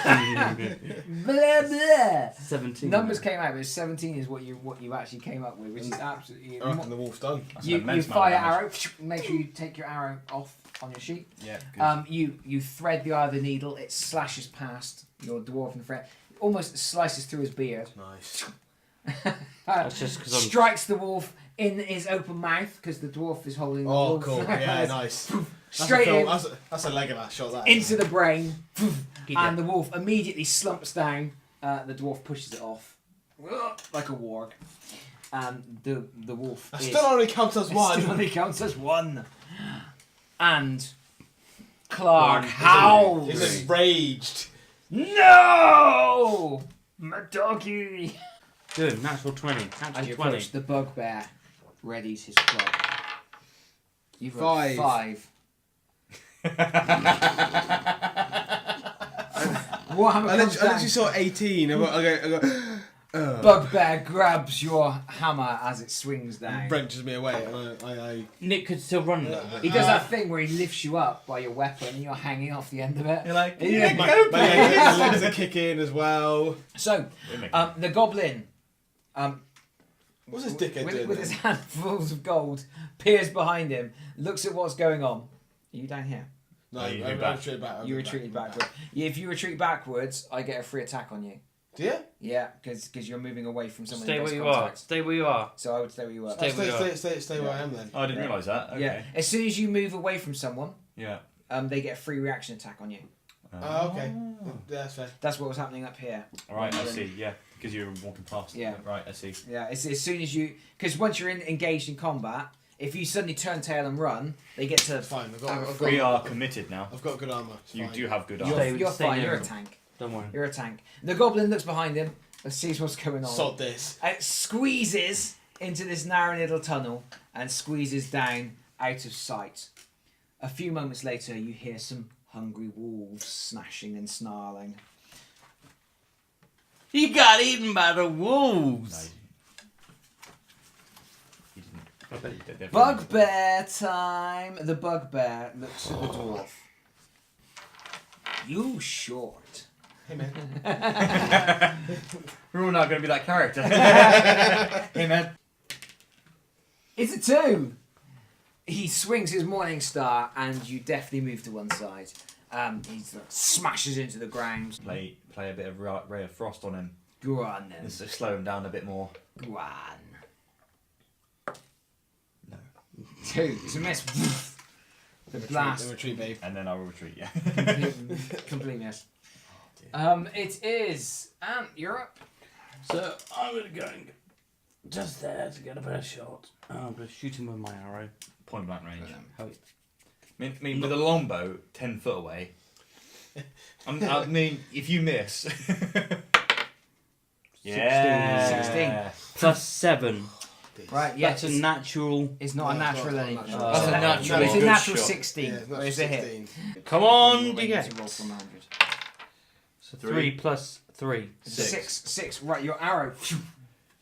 S1: Blah, blah.
S3: 17.
S1: Numbers came out, but 17 is what you actually came up with, which is absolutely.
S2: I reckon the wolf's done.
S4: That's
S1: You
S4: an immense
S1: fire
S4: amount of
S1: arrow. Make sure you take your arrow off on your sheet.
S4: damage. Yeah. Good.
S1: You thread the eye of the needle. It slashes past your dwarven friend, almost slices through his beard.
S2: Nice.
S3: That's just because I'm.
S1: Strikes the wolf in his open mouth because the dwarf is holding the
S2: Oh,
S1: wolf.
S2: cool. Yeah, nice.
S1: Straight in
S2: That's a Legolas shot. That
S1: into the brain,
S3: He
S1: and
S3: did.
S1: the wolf immediately slumps down. The dwarf pushes it off like a warg, and the wolf
S2: That
S1: is
S2: still only counts as one.
S1: Still only counts as 1. And Clark
S3: One.
S1: howls.
S2: He's enraged.
S1: No, my doggy.
S3: Good, natural 20.
S1: And
S3: Natural
S1: you
S3: 20.
S1: approach the bugbear, readies his club. You've got
S2: 5.
S1: 5. Warhammer
S2: I
S1: comes down.
S2: literally saw 18. I go.
S1: Bugbear grabs your hammer as it swings down.
S2: Wrenches me away, and I
S3: Nick could still run a little bit.
S1: He does that thing where he lifts you up by your weapon and you're hanging off the end of it.
S4: You're like,
S1: Yeah.
S2: my legs are kicking as well.
S1: So,
S4: We're making-
S1: the goblin,
S2: What's this dickhead doing?
S1: with his
S2: then?
S1: handfuls of gold, peers behind him, looks at what's going on. Are you down here?
S2: No,
S4: No, you
S2: I
S4: move back.
S2: retreated back.
S1: You retreated backward. Yeah, if you retreat backwards, I get a free attack on you.
S2: Do you?
S1: Yeah, because you're moving away from someone
S3: Stay
S1: who
S3: where
S1: makes
S3: you
S1: contact.
S3: are. Stay where you are.
S1: So I would stay where you were.
S3: Stay where you are.
S2: Stay where I am then.
S4: Oh, I didn't realise that. Okay.
S1: Yeah. As soon as you move away from someone,
S4: Yeah.
S1: they get a free reaction attack on you.
S2: Oh, okay. Yeah, that's fair.
S1: That's what was happening up here.
S4: All right, I see. Yeah, because you were walking past.
S1: Yeah.
S4: Right, I see.
S1: Yeah, it's as soon as you, because once you're engaged in combat, if you suddenly turn tail and run, they get to.
S2: It's fine.
S4: We are committed now.
S2: I've got good armour. It's
S4: You
S2: fine.
S4: do have good
S1: You're,
S4: armor.
S3: Stay-
S1: you're
S3: stay
S1: fine.
S3: near
S1: You're a
S3: him.
S1: tank.
S3: Don't worry.
S1: You're a tank. The goblin looks behind him. Sees what's going on.
S2: Sod this.
S1: It squeezes into this narrow little tunnel and squeezes down out of sight. A few moments later, you hear some hungry wolves snashing and snarling.
S3: He got eaten by the wolves.
S4: You didn't. I bet you did.
S1: Bugbear time! The bugbear looks at the dwarf. You short.
S2: Hey man.
S4: We're all not going to be that character.
S1: Hey man. It's a 2! He swings his morning star and you definitely move to one side. He smashes into the ground.
S4: play a bit of Ray of Frost on him.
S1: Go on then.
S4: Just to slow him down a bit more.
S1: Go on.
S4: No.
S1: 2. It's a miss. The blast.
S2: Retreat, babe.
S4: And then I'll retreat. Yeah.
S1: Complete miss.
S4: Oh, dear.
S1: It is. You're up.
S3: So I'm going to go and just there to get a better shot. I'm going to shoot him with my arrow.
S4: Point blank range.
S3: Oh,
S4: I mean, with a longbow 10 foot away. I mean, if you miss.
S1: 16.
S3: Plus 7.
S1: Right, yeah.
S3: That's a natural.
S1: It's not a
S2: No,
S1: natural
S2: it's
S1: any.
S2: not
S3: natural.
S1: It's
S3: That's
S1: a
S3: a
S1: natural.
S3: natural
S1: It's a
S4: good
S1: natural
S4: shot.
S1: 16.
S2: Yeah, it's not
S1: It's a hit.
S2: 16.
S3: Come on,
S1: When you
S3: D8.
S1: roll from 100.
S3: So 3 plus 3.
S1: 6. Right, your arrow.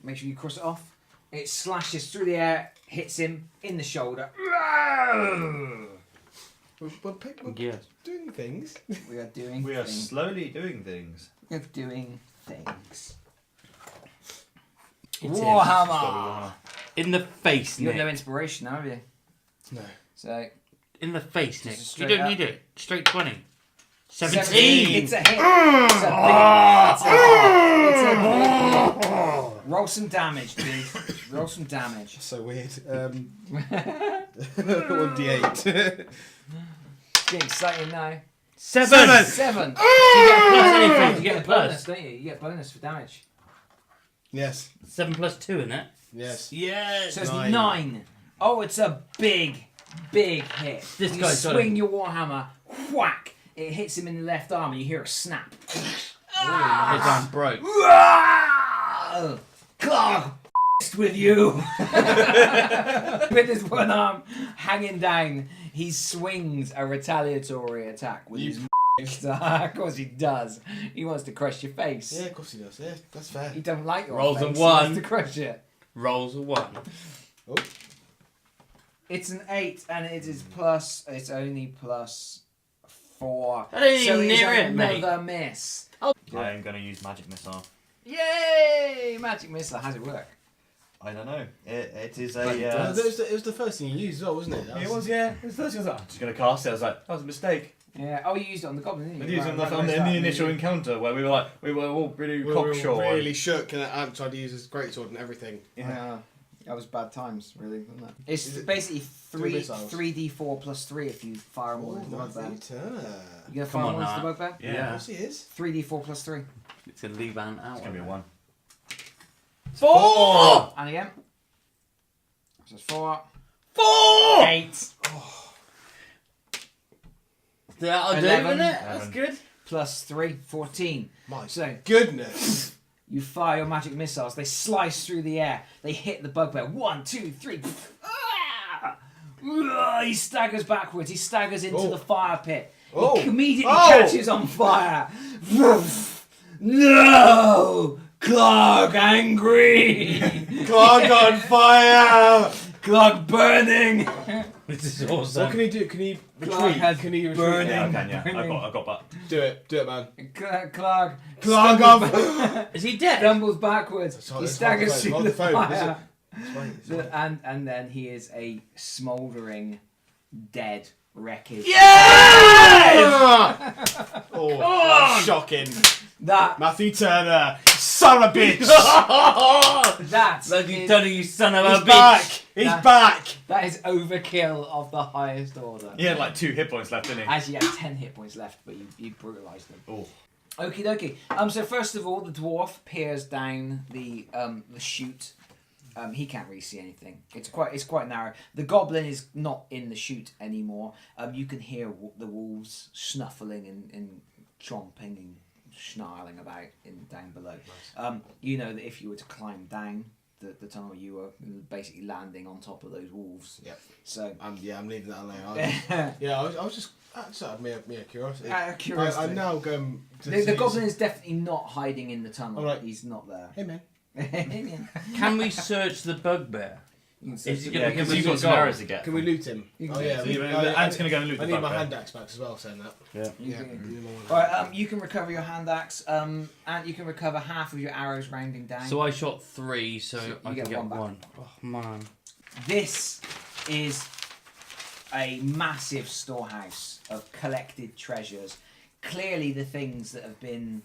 S1: Make sure you cross it off. It slashes through the air, hits him in the shoulder.
S2: We're
S3: Yes.
S2: doing things.
S1: We are doing
S4: We are
S1: things.
S4: slowly doing things.
S1: We're doing things.
S3: It's him.
S1: Warhammer!
S3: In the face,
S1: You got no
S3: Nick.
S1: inspiration, have you?
S2: No.
S1: So
S3: In the face, Nick.
S1: Just
S3: You
S1: straight
S3: don't
S1: up.
S3: need it. Straight 20.
S1: 17.
S3: 17.
S1: It's a hit. It's a big hit. Roll some damage, dude. Roll some damage.
S2: So weird. 1d8.
S1: Getting exciting now.
S3: 7.
S1: 7.
S3: You get a plus anything. You
S1: You
S3: get a
S1: get bonus,
S3: plus.
S1: don't you? You get bonus for damage.
S2: Yes.
S3: 7 plus 2, isn't it?
S2: Yes.
S3: Yes.
S1: So it's
S2: 9.
S1: 9. Oh, it's a big hit.
S3: This
S1: you
S3: guy's
S1: swing your warhammer, whack. It hits him in the left arm, and you hear a snap.
S3: His arm broke.
S1: Clark, with you. With his one arm hanging down, he swings a retaliatory attack with his Of course he does. He wants to crush your face.
S2: Yeah, of course he does. Yeah, that's fair.
S1: He don't like your
S3: Rolls a
S1: face.
S3: 1.
S1: He wants to crush it.
S3: Rolls a 1.
S2: Oh.
S1: It's an 8, and it is plus. It's only plus 4.
S3: I didn't
S1: so
S3: even
S1: it's
S3: near it, mate.
S1: another miss.
S4: I am going to use magic missile.
S1: Yay! Magic missile. How's it work?
S4: I don't know. It is
S1: But it
S4: a.
S1: does.
S2: It was the first thing you used as well, wasn't it?
S4: It was, yeah. It was the first thing I was like, I'm just going to cast it. I was like, that was a mistake.
S1: Yeah. Oh, you used it on the goblin, didn't
S4: I
S1: you?
S4: used it on the initial encounter where we were all really
S2: We were
S4: cocksure.
S2: really shook, and I tried to use his greatsword and everything.
S1: Yeah. That was bad times, really, wasn't it? It's
S2: Is it
S1: basically
S2: three missiles?
S1: 3d4 plus 3 if you fire them all into the bugbear.
S2: Matthew
S1: You
S2: Turner.
S1: gonna
S3: Come
S1: fire
S3: on
S1: them all into
S3: now.
S1: the bugbear?
S2: Of
S3: Yeah.
S2: course he is.
S1: 3d4 plus 3.
S3: It's a leave an hour.
S4: It's going to be a 1.
S1: 4! And again. So it's 4.
S3: 4!
S1: 8.
S3: That'll do,
S1: 11.
S3: isn't it? That's good.
S1: Plus 3. 14.
S2: My
S1: So
S2: goodness.
S1: you fire your magic missiles. They slice through the air. They hit the bugbear. 1, 2, 3. He staggers backwards. He staggers into
S2: Oh.
S1: the fire pit.
S2: Oh.
S1: He immediately
S2: Oh.
S1: catches on fire. No! Clark angry!
S2: Clog on fire!
S1: Clark burning!
S3: This is awesome.
S2: What can he do? Can he
S1: Clark
S2: retreat?
S1: has
S2: Can he retreat?
S1: burning.
S4: Yeah, I can, yeah. I've got but.
S2: Do it, man.
S1: Clark
S2: Clog
S1: stumbles,
S2: on.
S3: Is he dead?
S1: stumbles backwards.
S2: It's hard-
S1: He
S2: it's hard to
S1: staggers
S2: phone.
S1: through
S2: Hold
S1: the
S2: the phone.
S1: fire.
S2: Wait.
S1: And then he is a smouldering, dead wreckage.
S2: Oh, shocking.
S1: That
S2: Matthew Turner, son of a bitch.
S1: that
S3: Lucky
S1: is,
S3: Tony, you son of a
S2: He's
S3: bitch.
S2: back. He's
S1: That-
S2: back.
S1: that is overkill of the highest order.
S4: He had like 2 hit points left, didn't he?
S1: Actually, you had 10 hit points left, but you brutalised them.
S4: Oh.
S1: Okie dokie. So first of all, the dwarf peers down the chute. He can't really see anything. It's quite narrow. The goblin is not in the chute anymore. You can hear the wolves snuffling and chomping and snarling about down below.
S2: Nice.
S1: You know that if you were to climb down the tunnel, you were basically landing on top of those wolves.
S2: Yep.
S1: So
S2: I'm leaving that alone.
S1: yeah,
S2: I was just out of mere curiosity.
S1: out of curiosity.
S2: I'm now going to
S1: the
S2: see-
S1: goblin is definitely not hiding in the tunnel.
S2: All right.
S1: He's not there.
S2: Hey man.
S3: Can we search the bugbear? Is he
S4: Yeah,
S3: gonna
S4: because
S3: give
S4: you've
S3: us
S4: got
S3: a
S4: some
S3: goal?
S4: arrows to get.
S2: Can we loot him?
S1: You can
S2: Oh
S1: do
S2: yeah.
S1: it.
S4: Ant's going to go and loot
S2: I
S4: the
S2: need my
S4: bugbear.
S2: hand axe back as well. Saying that.
S4: Yeah.
S1: You
S2: Yeah.
S1: can-
S2: give me my one.
S1: Alright, you can recover your hand axe, and you can recover half of your arrows rounding down.
S3: So I shot 3, so
S1: So
S3: I
S1: you
S3: can
S1: get
S3: get
S1: one back.
S3: 1. Oh man.
S1: This is a massive storehouse of collected treasures. Clearly the things that have been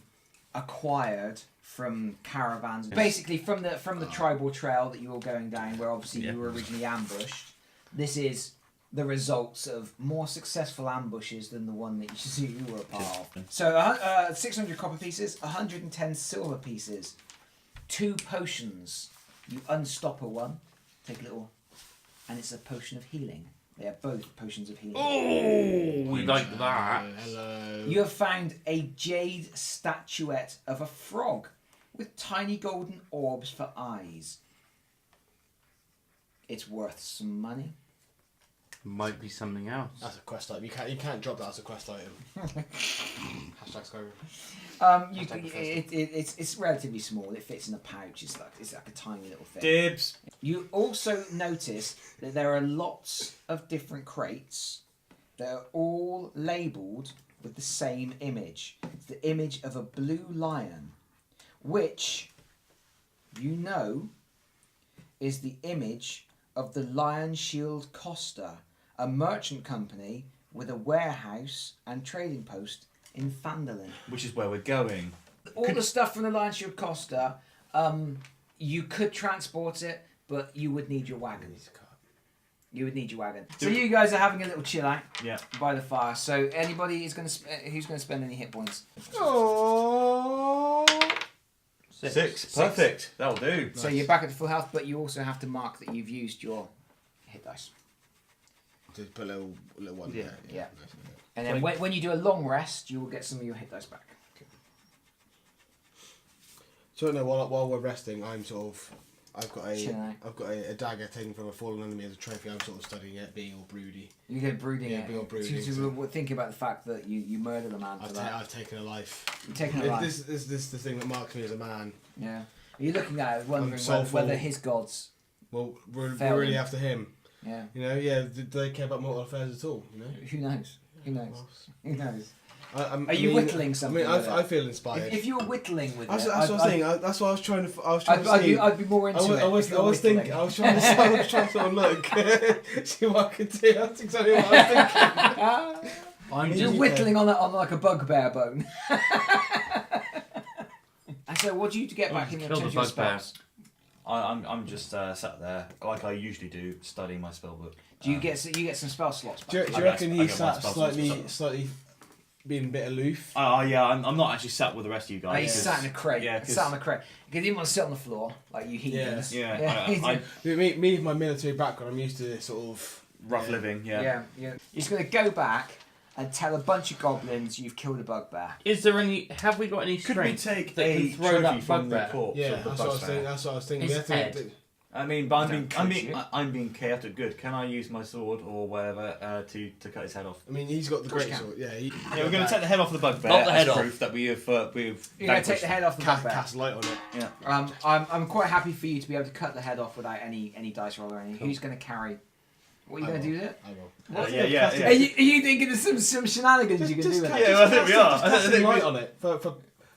S1: acquired from caravans. Basically from the tribal trail that you were going down, where obviously
S3: Yeah.
S1: you were originally ambushed. This is the results of more successful ambushes than the one that you were a part of. So 600 copper pieces, 110 silver pieces, 2 potions. You unstop a one, take a little, and it's a potion of healing. They are both potions of healing.
S3: Oh, we like that.
S2: Hello.
S1: You have found a jade statuette of a frog with tiny golden orbs for eyes. it's worth some money.
S3: Might be something else.
S2: That's a quest item. You can't drop that as a quest item. Hashtag Skyrim.
S1: It's relatively small. It fits in a pouch. It's like a tiny little thing.
S4: Dibs.
S1: You also notice that there are lots of different crates that are all labelled with the same image. It's the image of a blue lion, which you know is the image of the Lion Shield Costa, a merchant company with a warehouse and trading post in Phandelver.
S4: Which is where we're going.
S1: All the stuff from the Lion Shield Costa, you could transport it, but you would need your wagon. You would need your wagon. So you guys are having a little chill out by the fire. So anybody is going to who's going to spend any hit points?
S2: Oh.
S4: 6. Perfect. That'll do.
S1: So you're back at full health, but you also have to mark that you've used your hit dice.
S2: Just put a little one there.
S1: Yeah. And then when you do a long rest, you will get some of your hit dice back.
S2: So no, while we're resting, I've got
S1: Chilling
S2: a dagger taken from a fallen enemy as a trophy. I'm sort of studying it, being all broody.
S1: You get brooding.
S2: Yeah, being all brooding.
S1: So think about the fact that you murdered a man for that.
S2: I've taken a life.
S1: You've taken a life.
S2: This is the thing that marks me as a man.
S1: Yeah. Are you looking at it, wondering
S2: soulful.
S1: whether his gods?
S2: Well, we're
S1: Failed
S2: really
S1: him.
S2: after him.
S1: Yeah.
S2: You know, do they care about mortal affairs at all? You know.
S1: Who knows? Who knows? Who knows?
S2: Are
S1: you whittling something?
S2: I feel inspired.
S1: If you were whittling with
S2: that's
S1: it,
S2: what I was saying. That's what I was trying to.
S1: I'd be more into it.
S2: I was thinking. I was trying to sort of look, see what I could do. That's exactly what I was thinking.
S1: You're whittling on like a bugbear bone. And so, what do you get back in your
S3: Kill the
S1: spells?
S4: I'm just sat there like I usually do, studying my spellbook.
S1: Do you get some spell slots back?
S2: Do you reckon he sat slightly being a bit aloof?
S4: Yeah, I'm not actually sat with the rest of you guys.
S1: He's sat in a crate.
S4: Yeah,
S1: sat on a crate. Because he didn't want to sit on the floor like you heathens.
S4: Yeah.
S2: Me with my military background, I'm used to this sort of
S4: Rough living. Yeah.
S1: You're just going to go back and tell a bunch of goblins you've killed a bugbear.
S3: Is there any? Have we got any
S4: Could we
S3: strength
S4: take
S3: that
S4: a
S3: can throw
S4: trophy
S3: that
S4: from the
S3: bugbear?
S4: corpse
S2: Yeah,
S4: of the
S2: that's what I was
S4: bugbear?
S2: thinking. That's what I was thinking.
S3: His head.
S4: I mean, but I'm being chaotic good. Can I use my sword or whatever to cut his head off?
S2: I mean, he's got the
S1: course
S2: great
S1: you can.
S2: sword. Yeah,
S4: Yeah, we're going to take the head off the bugbear.
S3: Not the head
S4: as
S3: off.
S4: proof that we've
S1: You're going to take
S4: vanquished
S1: the head off the bugbear.
S2: cast light on it.
S4: Yeah.
S1: I'm quite happy for you to be able to cut the head off without any dice roll or anything. Who's going to carry? What are you going to do with it?
S2: I will.
S4: Yeah.
S1: Are you thinking of some shenanigans you can do with it?
S4: Yeah, I think we are. I
S2: Casting
S4: think
S2: light on it for the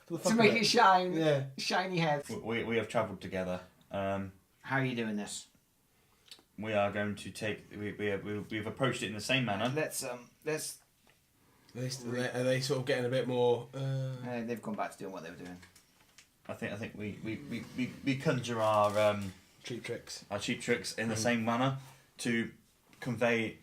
S1: To
S2: fuck
S1: make
S2: of
S1: it shine,
S2: Yeah.
S1: shiny head.
S4: we have travelled together.
S1: How are you doing this?
S4: We are going to take. We've approached it in the same manner.
S1: Let's
S2: Are they sort of getting a bit more?
S1: they've gone back to doing what they were doing.
S4: I think we conjure our
S2: Cheap tricks.
S4: cheap tricks in the same manner to convey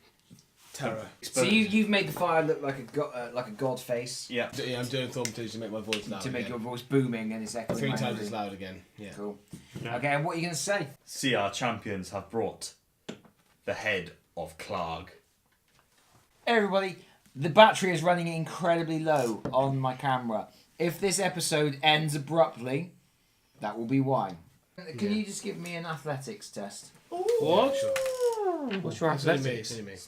S2: Terror.
S1: So you've made the fire look like a god face.
S4: Yeah.
S2: Yeah, I'm doing thaumaturgy to make my voice loud.
S1: To make
S2: again.
S1: your voice booming and it's echoing.
S2: 3
S1: my
S2: times
S1: memory.
S2: as loud again. Yeah.
S1: Cool.
S3: Yeah.
S1: Okay, and what are you going to say?
S4: See, our champions have brought the head of Clark.
S1: Everybody, the battery is running incredibly low on my camera. If this episode ends abruptly, that will be why. Can you just give me an athletics test?
S3: What?
S2: Yeah, sure.
S3: What's your
S2: It's only me.
S3: athletics?
S2: It's only me.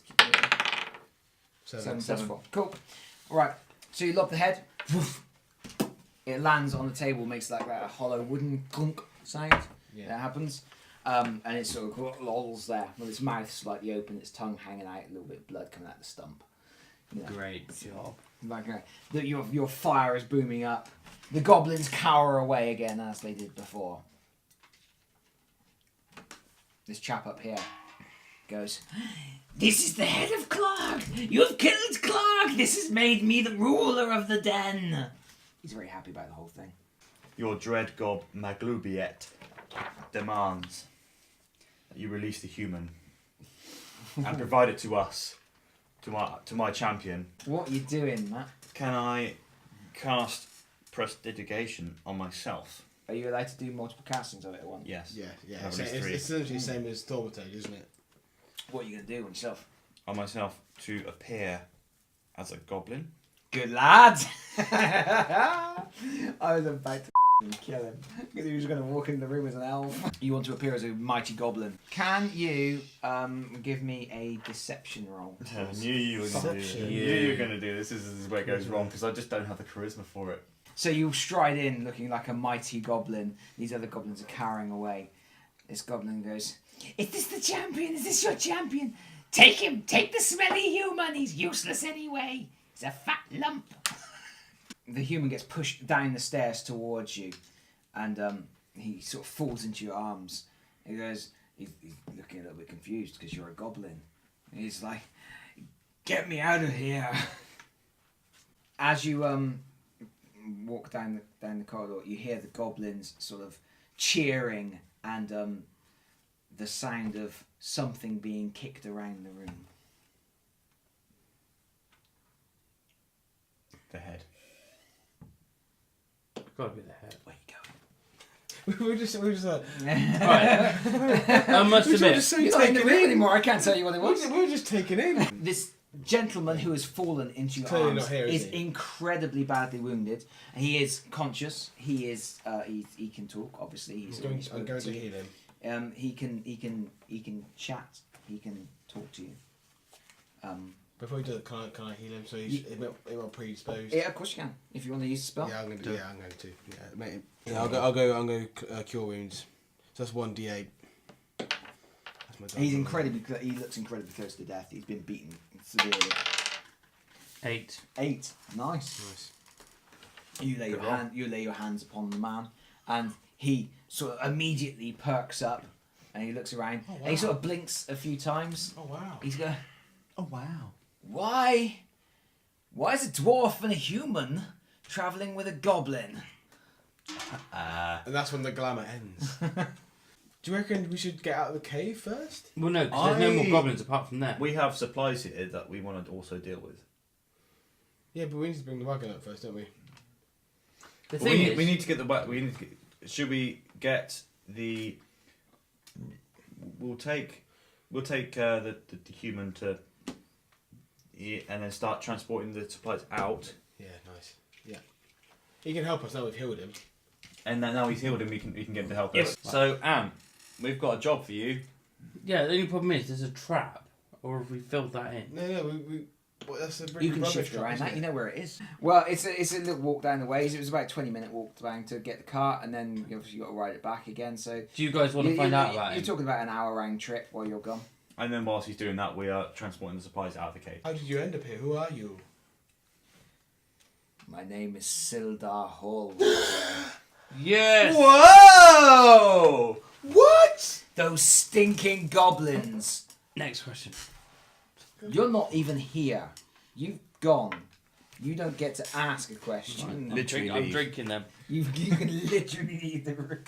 S1: 7
S2: 7.
S1: 4. Cool. Right. So you lob the head. Woof. It lands on the table, makes like a hollow wooden clunk sound.
S2: Yeah.
S1: That happens. And it sort of lolls there with its mouth slightly open, its tongue hanging out, a little bit of blood coming out the stump. You know,
S3: Great job.
S1: like your fire is booming up. The goblins cower away again as they did before. This chap up here goes, "This is the head of Clark! You've killed Clark! This has made me the ruler of the den!" He's very happy about the whole thing.
S4: Your dread gob Maglubiet demands that you release the human and provide it to us, to my champion.
S1: What are you doing, Matt?
S4: Can I cast prestidigitation on myself?
S1: Are you allowed to do multiple castings of it at once?
S4: Yes.
S2: Yeah, yeah.
S4: Have
S2: It's
S4: at least 3.
S2: essentially the same as thaumaturgy, isn't it?
S1: What are you going to do on yourself?
S4: On myself to appear as a goblin.
S1: Good lad! I was about to Kill him. Because he was going to walk in the room as an elf. You want to appear as a mighty goblin. Can you give me a deception roll?
S4: I knew you were going to do this. I knew you were going to do this. This is where it goes wrong because I just don't have the charisma for it.
S1: So you stride in looking like a mighty goblin. These other goblins are carrying away. This goblin goes, "Is this the champion? Is this your champion? Take him! Take the smelly human! He's useless anyway! He's a fat lump!" The human gets pushed down the stairs towards you, and he sort of falls into your arms. He goes, he's looking a little bit confused because you're a goblin. And he's like, "Get me out of here!" As you walk down the corridor, you hear the goblins sort of cheering and the sound of something being kicked around the room.
S4: The head.
S3: Gotta be the head.
S1: Where you going?
S2: we were just like.
S3: Right. I must
S2: We were
S3: admit.
S2: just so
S1: You're not in the
S2: taken
S1: room
S2: in.
S1: anymore. I can't tell you what it was.
S2: We were just taken in.
S1: This gentleman who has fallen into your
S2: Clearly
S1: arms
S2: not here, is he?
S1: incredibly badly wounded. He is conscious. He is. He can talk. Obviously, he's already
S2: I'm
S1: spoken
S2: going
S1: to
S2: to
S1: you.
S2: heal him.
S1: He can chat. He can talk to you.
S2: Before he does it, can I heal him so he's not predisposed?
S1: Yeah, of course you can. If you want to use the spell.
S2: Yeah, I'm going to. Yeah, mate. Yeah, I'll go cure wounds. So that's 1d8. That's my
S1: He looks incredibly close to death. He's been beaten severely.
S3: 8.
S1: 8. Nice. You lay your hands upon the man, and he sort of immediately perks up, and he looks around,
S2: Oh, wow.
S1: and he sort of blinks a few times.
S2: Oh wow.
S1: He's going,
S4: Oh wow.
S1: Why is a dwarf and a human travelling with a goblin?
S2: And that's when the glamour ends. Do you reckon we should get out of the cave first?
S3: Well, no, because there's no more goblins apart from that.
S4: We have supplies here that we want to also deal with.
S2: Yeah, but we need to bring the wagon up first, don't we?
S3: The
S4: Well,
S3: thing is,
S4: we need to get the. Should we get the? We'll take the human to. Yeah, and then start transporting the supplies out.
S2: Yeah, nice. Yeah. He can help us now we've healed him.
S4: And then now he's healed him, we can get him to help
S3: Yes.
S4: us. So, Anne, we've got a job for you.
S3: yeah, the only problem is there's a trap, or have we filled that in?
S2: No, we well, that's a
S1: You can shift around that. You know where it is. Well, it's a little walk down the ways. It was about a 20-minute walk down to get the cart, and then you obviously got to ride it back again. So
S3: Do you guys want to find out about
S1: You're
S3: it?
S1: talking about an hour round trip while you're gone.
S4: And then whilst he's doing that, we are transporting the supplies out of the cave.
S2: How did you end up here? Who are you?
S1: My name is Sildar Hall.
S3: Yes!
S4: Whoa!
S1: What? Those stinking goblins.
S3: Next question.
S1: You're not even here. You've gone. You don't get to ask a question.
S4: Literally
S3: I'm
S4: leave.
S3: drinking them.
S1: You can literally leave the room.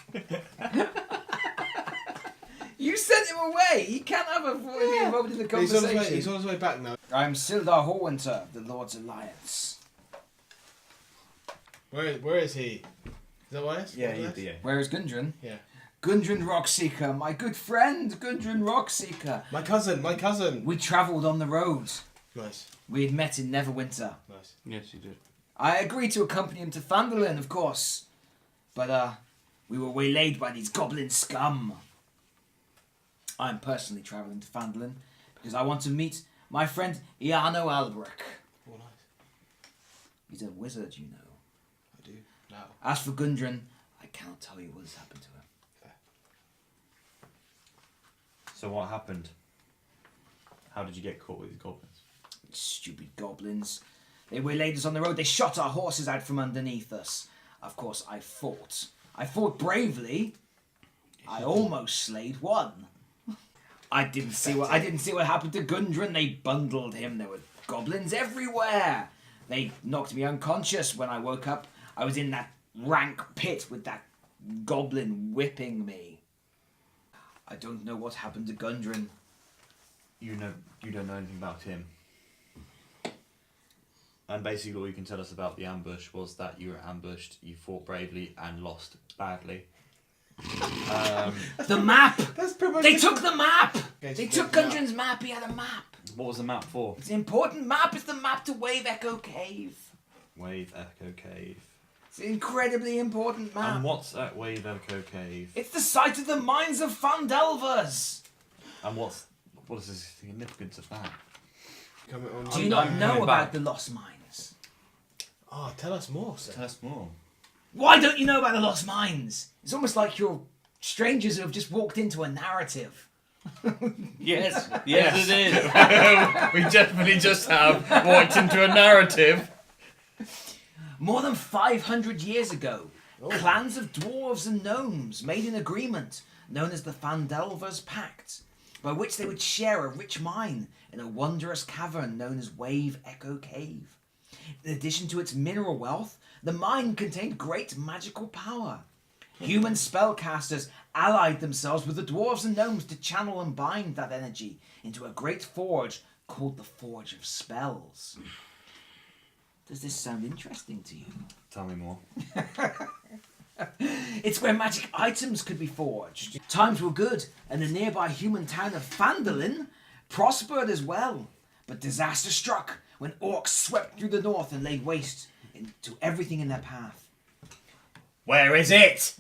S1: You sent him away. He can't have a be involved in the
S2: He's on,
S1: conversation.
S2: he's on his way back now.
S1: I'm Sildar Hallwinter, the Lord's Alliance.
S2: Where is he? Is that what it is?
S4: Yeah,
S2: What
S4: he's
S2: it is?
S4: the
S1: Where is Gundren?
S2: Yeah.
S1: Gundren Rockseeker, my good friend, Gundren Rockseeker.
S2: My cousin.
S1: We travelled on the road.
S2: Nice.
S1: We had met in Neverwinter.
S2: Nice.
S3: Yes, you did.
S1: I agreed to accompany him to Phandelver, of course. But, we were waylaid by these goblin scum. I'm personally travelling to Phandelver because I want to meet my friend Iano Albrecht.
S2: Oh, nice.
S1: He's a wizard, you know.
S2: I do. Now.
S1: As for Gundren, I cannot tell you what has happened to him.
S4: So what happened? How did you get caught with these goblins?
S1: Stupid goblins. They waylaid us on the road. They shot our horses out from underneath us. Of course, I fought. I fought bravely. I almost slayed one. I didn't see what happened to Gundren. They bundled him. There were goblins everywhere. They knocked me unconscious. When I woke up, I was in that rank pit with that goblin whipping me. I don't know what happened to Gundren.
S4: You don't know anything about him. And basically all you can tell us about the ambush was that you were ambushed, you fought bravely and lost badly.
S1: The map!
S2: That's pretty much
S1: They took the map!
S2: Okay,
S1: They
S2: so
S1: took
S2: the map.
S1: Gundren's map. He had a map.
S4: What was the map for?
S1: It's an important map. It's the map to Wave Echo Cave.
S4: Wave Echo Cave.
S1: It's an incredibly important map.
S4: And what's at Wave Echo Cave?
S1: It's the site of the mines of Phandelvers.
S4: And what is the significance of that?
S1: Do you not know about the Lost Mines?
S2: Oh, tell us more, sir.
S4: Tell us more.
S1: Why don't you know about the Lost Mines? It's almost like you're strangers who have just walked into a narrative.
S3: Yes, yes, it is.
S4: We definitely just have walked into a narrative.
S1: More than 500 years ago, clans of dwarves and gnomes made an agreement known as the Phandelver's Pact, by which they would share a rich mine in a wondrous cavern known as Wave Echo Cave. In addition to its mineral wealth, the mine contained great magical power. Human spellcasters allied themselves with the dwarves and gnomes to channel and bind that energy into a great forge called the Forge of Spells. Does this sound interesting to you?
S4: Tell me more.
S1: It's where magic items could be forged. Times were good, and the nearby human town of Phandelver prospered as well. But disaster struck when orcs swept through the north and laid waste to everything in their path.
S4: Where is it?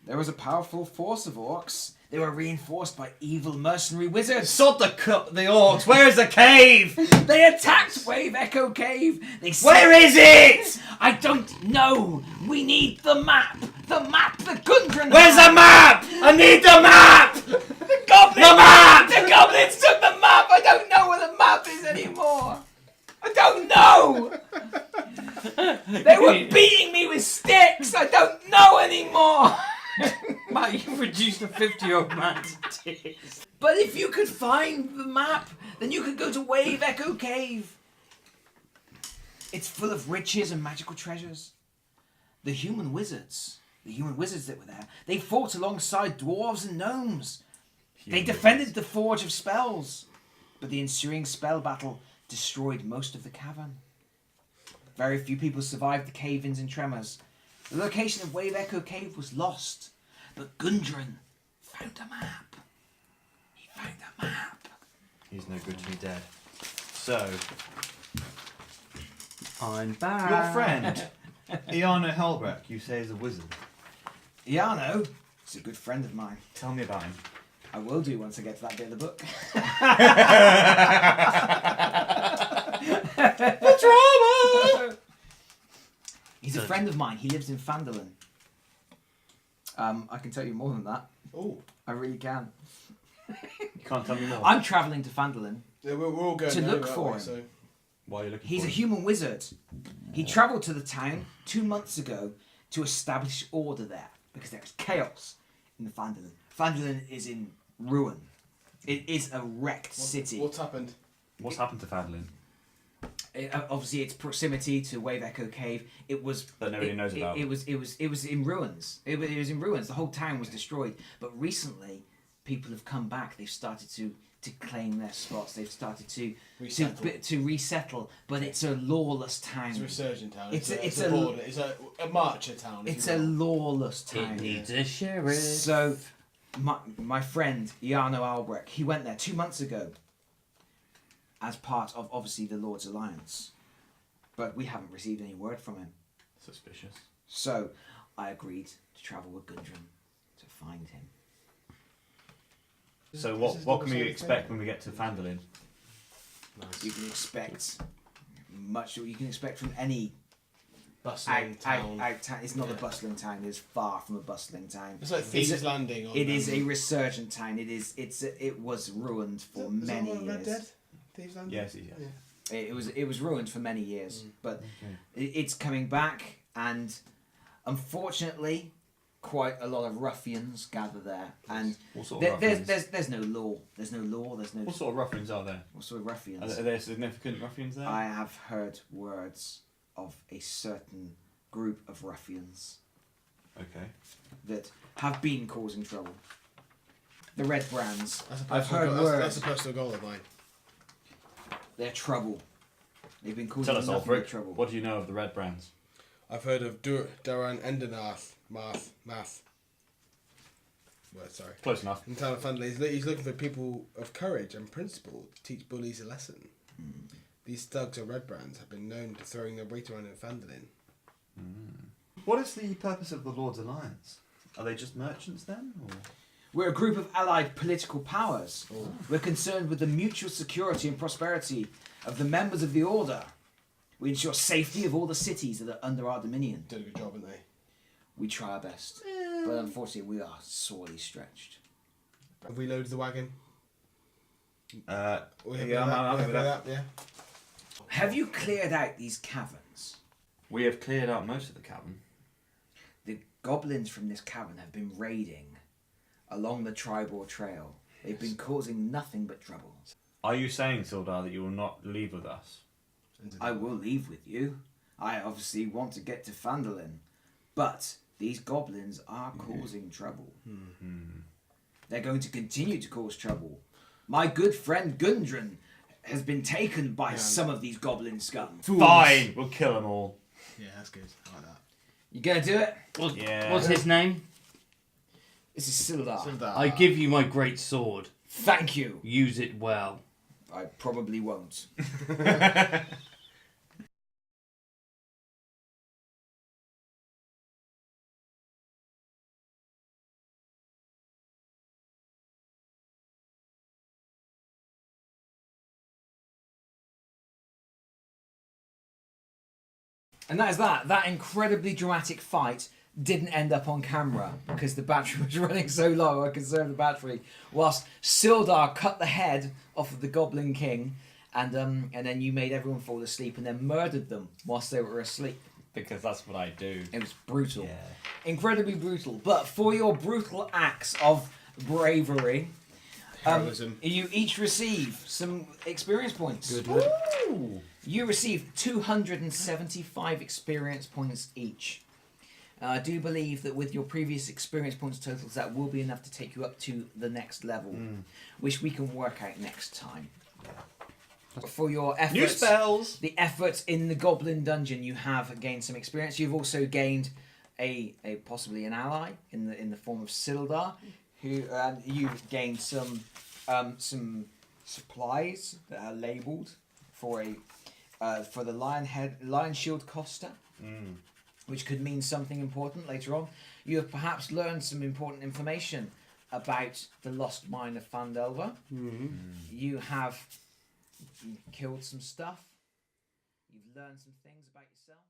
S1: There was a powerful force of orcs. They were reinforced by evil mercenary wizards.
S4: Sod the orcs. Where is the cave?
S1: They attacked Wave Echo Cave.
S4: Where is it?
S1: I don't know. We need the map. The map, the Gundren
S4: Where's the map? I need the map.
S1: The goblins!
S4: The map!
S1: The goblins took the map! I don't know where the map is anymore! I don't know! They were beating me with sticks! I don't know anymore!
S3: Matt, you've reduced a 50-year-old man to tears.
S1: But if you could find the map, then you could go to Wave Echo Cave. It's full of riches and magical treasures. The human wizards that were there, they fought alongside dwarves and gnomes. They defended the Forge of Spells, but the ensuing spell battle destroyed most of the cavern. Very few people survived the cave-ins and tremors. The location of Wave Echo Cave was lost, but Gundren found a map. He found a map.
S4: He's no good to me dead. So,
S3: I'm back.
S4: your friend, Iana Helbrecht, you say is a wizard.
S1: Iano is a good friend of mine.
S4: Tell me about him.
S1: I will do once I get to that bit of the book.
S4: The drama!
S1: He's a friend of mine. He lives in Phandelver. I can tell you more than that.
S2: Oh,
S1: I really can.
S4: You can't tell me more.
S1: I'm travelling to Phandelver.
S2: yeah, we're all going
S1: To
S2: over
S1: look
S2: that
S1: for
S2: way,
S1: him.
S2: So.
S4: Why are you looking
S1: He's
S4: for
S1: a
S4: him?
S1: human wizard. He travelled to the town 2 months ago to establish order there because there is chaos in the Phandelver. Phandelver is in ruin. It is a wrecked city.
S2: What's happened?
S4: What's happened to Fadlin?
S1: Obviously, its proximity to Wave Echo Cave. It was
S4: That nobody knows about.
S1: It was in ruins. It was in ruins. The whole town was destroyed. But recently, people have come back. They've started to claim their spots. They've started to resettle. But it's a lawless town.
S2: It's a resurgent town.
S1: It's
S2: It's
S1: a
S2: a marcher town.
S1: It's a lawless town.
S3: It needs a sheriff.
S1: So, my friend Iano Albrecht, he went there 2 months ago as part of obviously the Lord's Alliance, but we haven't received any word from him.
S4: Suspicious.
S1: So I agreed to travel with Gundren to find him.
S4: So what can we expect when we get to Fandolin?
S2: Nice.
S1: You can expect much. You can expect from any
S2: Bustling town.
S1: It's not a bustling town. It's far from a bustling town.
S2: It's like Thieves' Landing.
S1: It is a resurgent town. It was ruined for many years.
S2: Red Dead? Thieves' Landing?
S4: Yes.
S1: It was ruined for many years, but
S4: Okay.
S1: it's coming back, and unfortunately, quite a lot of ruffians gather there, and
S4: What sort of ruffians?
S1: there's no law. There's no law. There's no.
S4: What sort of ruffians are there?
S1: What sort of ruffians?
S4: Are there significant ruffians there?
S1: I have heard words of a certain group of ruffians
S4: Okay.
S1: that have been causing trouble. The Red Brands.
S2: That's a
S1: I've
S2: personal
S1: heard
S2: goal.
S1: words.
S2: That's a personal goal of mine.
S1: They're trouble. They've been causing
S4: Tell us,
S1: nothing but
S4: Ulfric,
S1: trouble.
S4: what do you know of the Red Brands?
S2: I've heard of Duran Endenath. Math. Word, sorry.
S4: Close enough.
S2: In town of Fandolin, he's looking for people of courage and principle to teach bullies a lesson. These thugs or red brands have been known to throwing their weight around in Fandolin.
S5: What is the purpose of the Lord's Alliance? Are they just merchants then? Or?
S1: We're a group of allied political powers. We're concerned with the mutual security and prosperity of the members of the Order. We ensure safety of all the cities that are under our dominion.
S2: Did a good job, haven't they?
S1: We try our best, but unfortunately we are sorely stretched.
S2: Have we loaded the wagon?
S5: Yeah,
S2: We have
S5: I'm happy with that.
S2: Yeah.
S1: Have you cleared out these caverns?
S5: We have cleared out most of the cavern.
S1: The goblins from this cavern have been raiding along the tribal trail. They've been causing nothing but trouble.
S5: Are you saying, Sildar, that you will not leave with us?
S1: I will leave with you. I obviously want to get to Phandelver, but these goblins are causing trouble. They're going to continue to cause trouble. My good friend Gundren has been taken by some of these goblin scum.
S5: Fine, we'll kill them all.
S2: Yeah, that's good. I like that.
S1: You gonna do it?
S3: What's his name?
S1: This is Sildar.
S3: I give you my great sword.
S1: Thank you.
S3: Use it well.
S1: I probably won't. And that is that. That incredibly dramatic fight didn't end up on camera because the battery was running so low. I conserved the battery. Whilst Sildar cut the head off of the Goblin King, and then you made everyone fall asleep and then murdered them whilst they were asleep.
S5: Because that's what I do.
S1: It was brutal,
S5: Yeah.
S1: incredibly brutal. But for your brutal acts of bravery,
S2: Heroism.
S1: you each receive some experience points.
S2: Good.
S1: Ooh. You receive 275 experience points each. I do believe that with your previous experience points totals, that will be enough to take you up to the next level, which we can work out next time. For your efforts,
S5: New spells!
S1: the efforts in the Goblin Dungeon, you have gained some experience. You've also gained a possibly an ally in the form of Sildar, who you've gained some supplies that are labelled for the Lion Shield Costa, which could mean something important later on. You have perhaps learned some important information about the Lost Mine of Phandelver. You have killed some stuff. You've learned some things about yourself.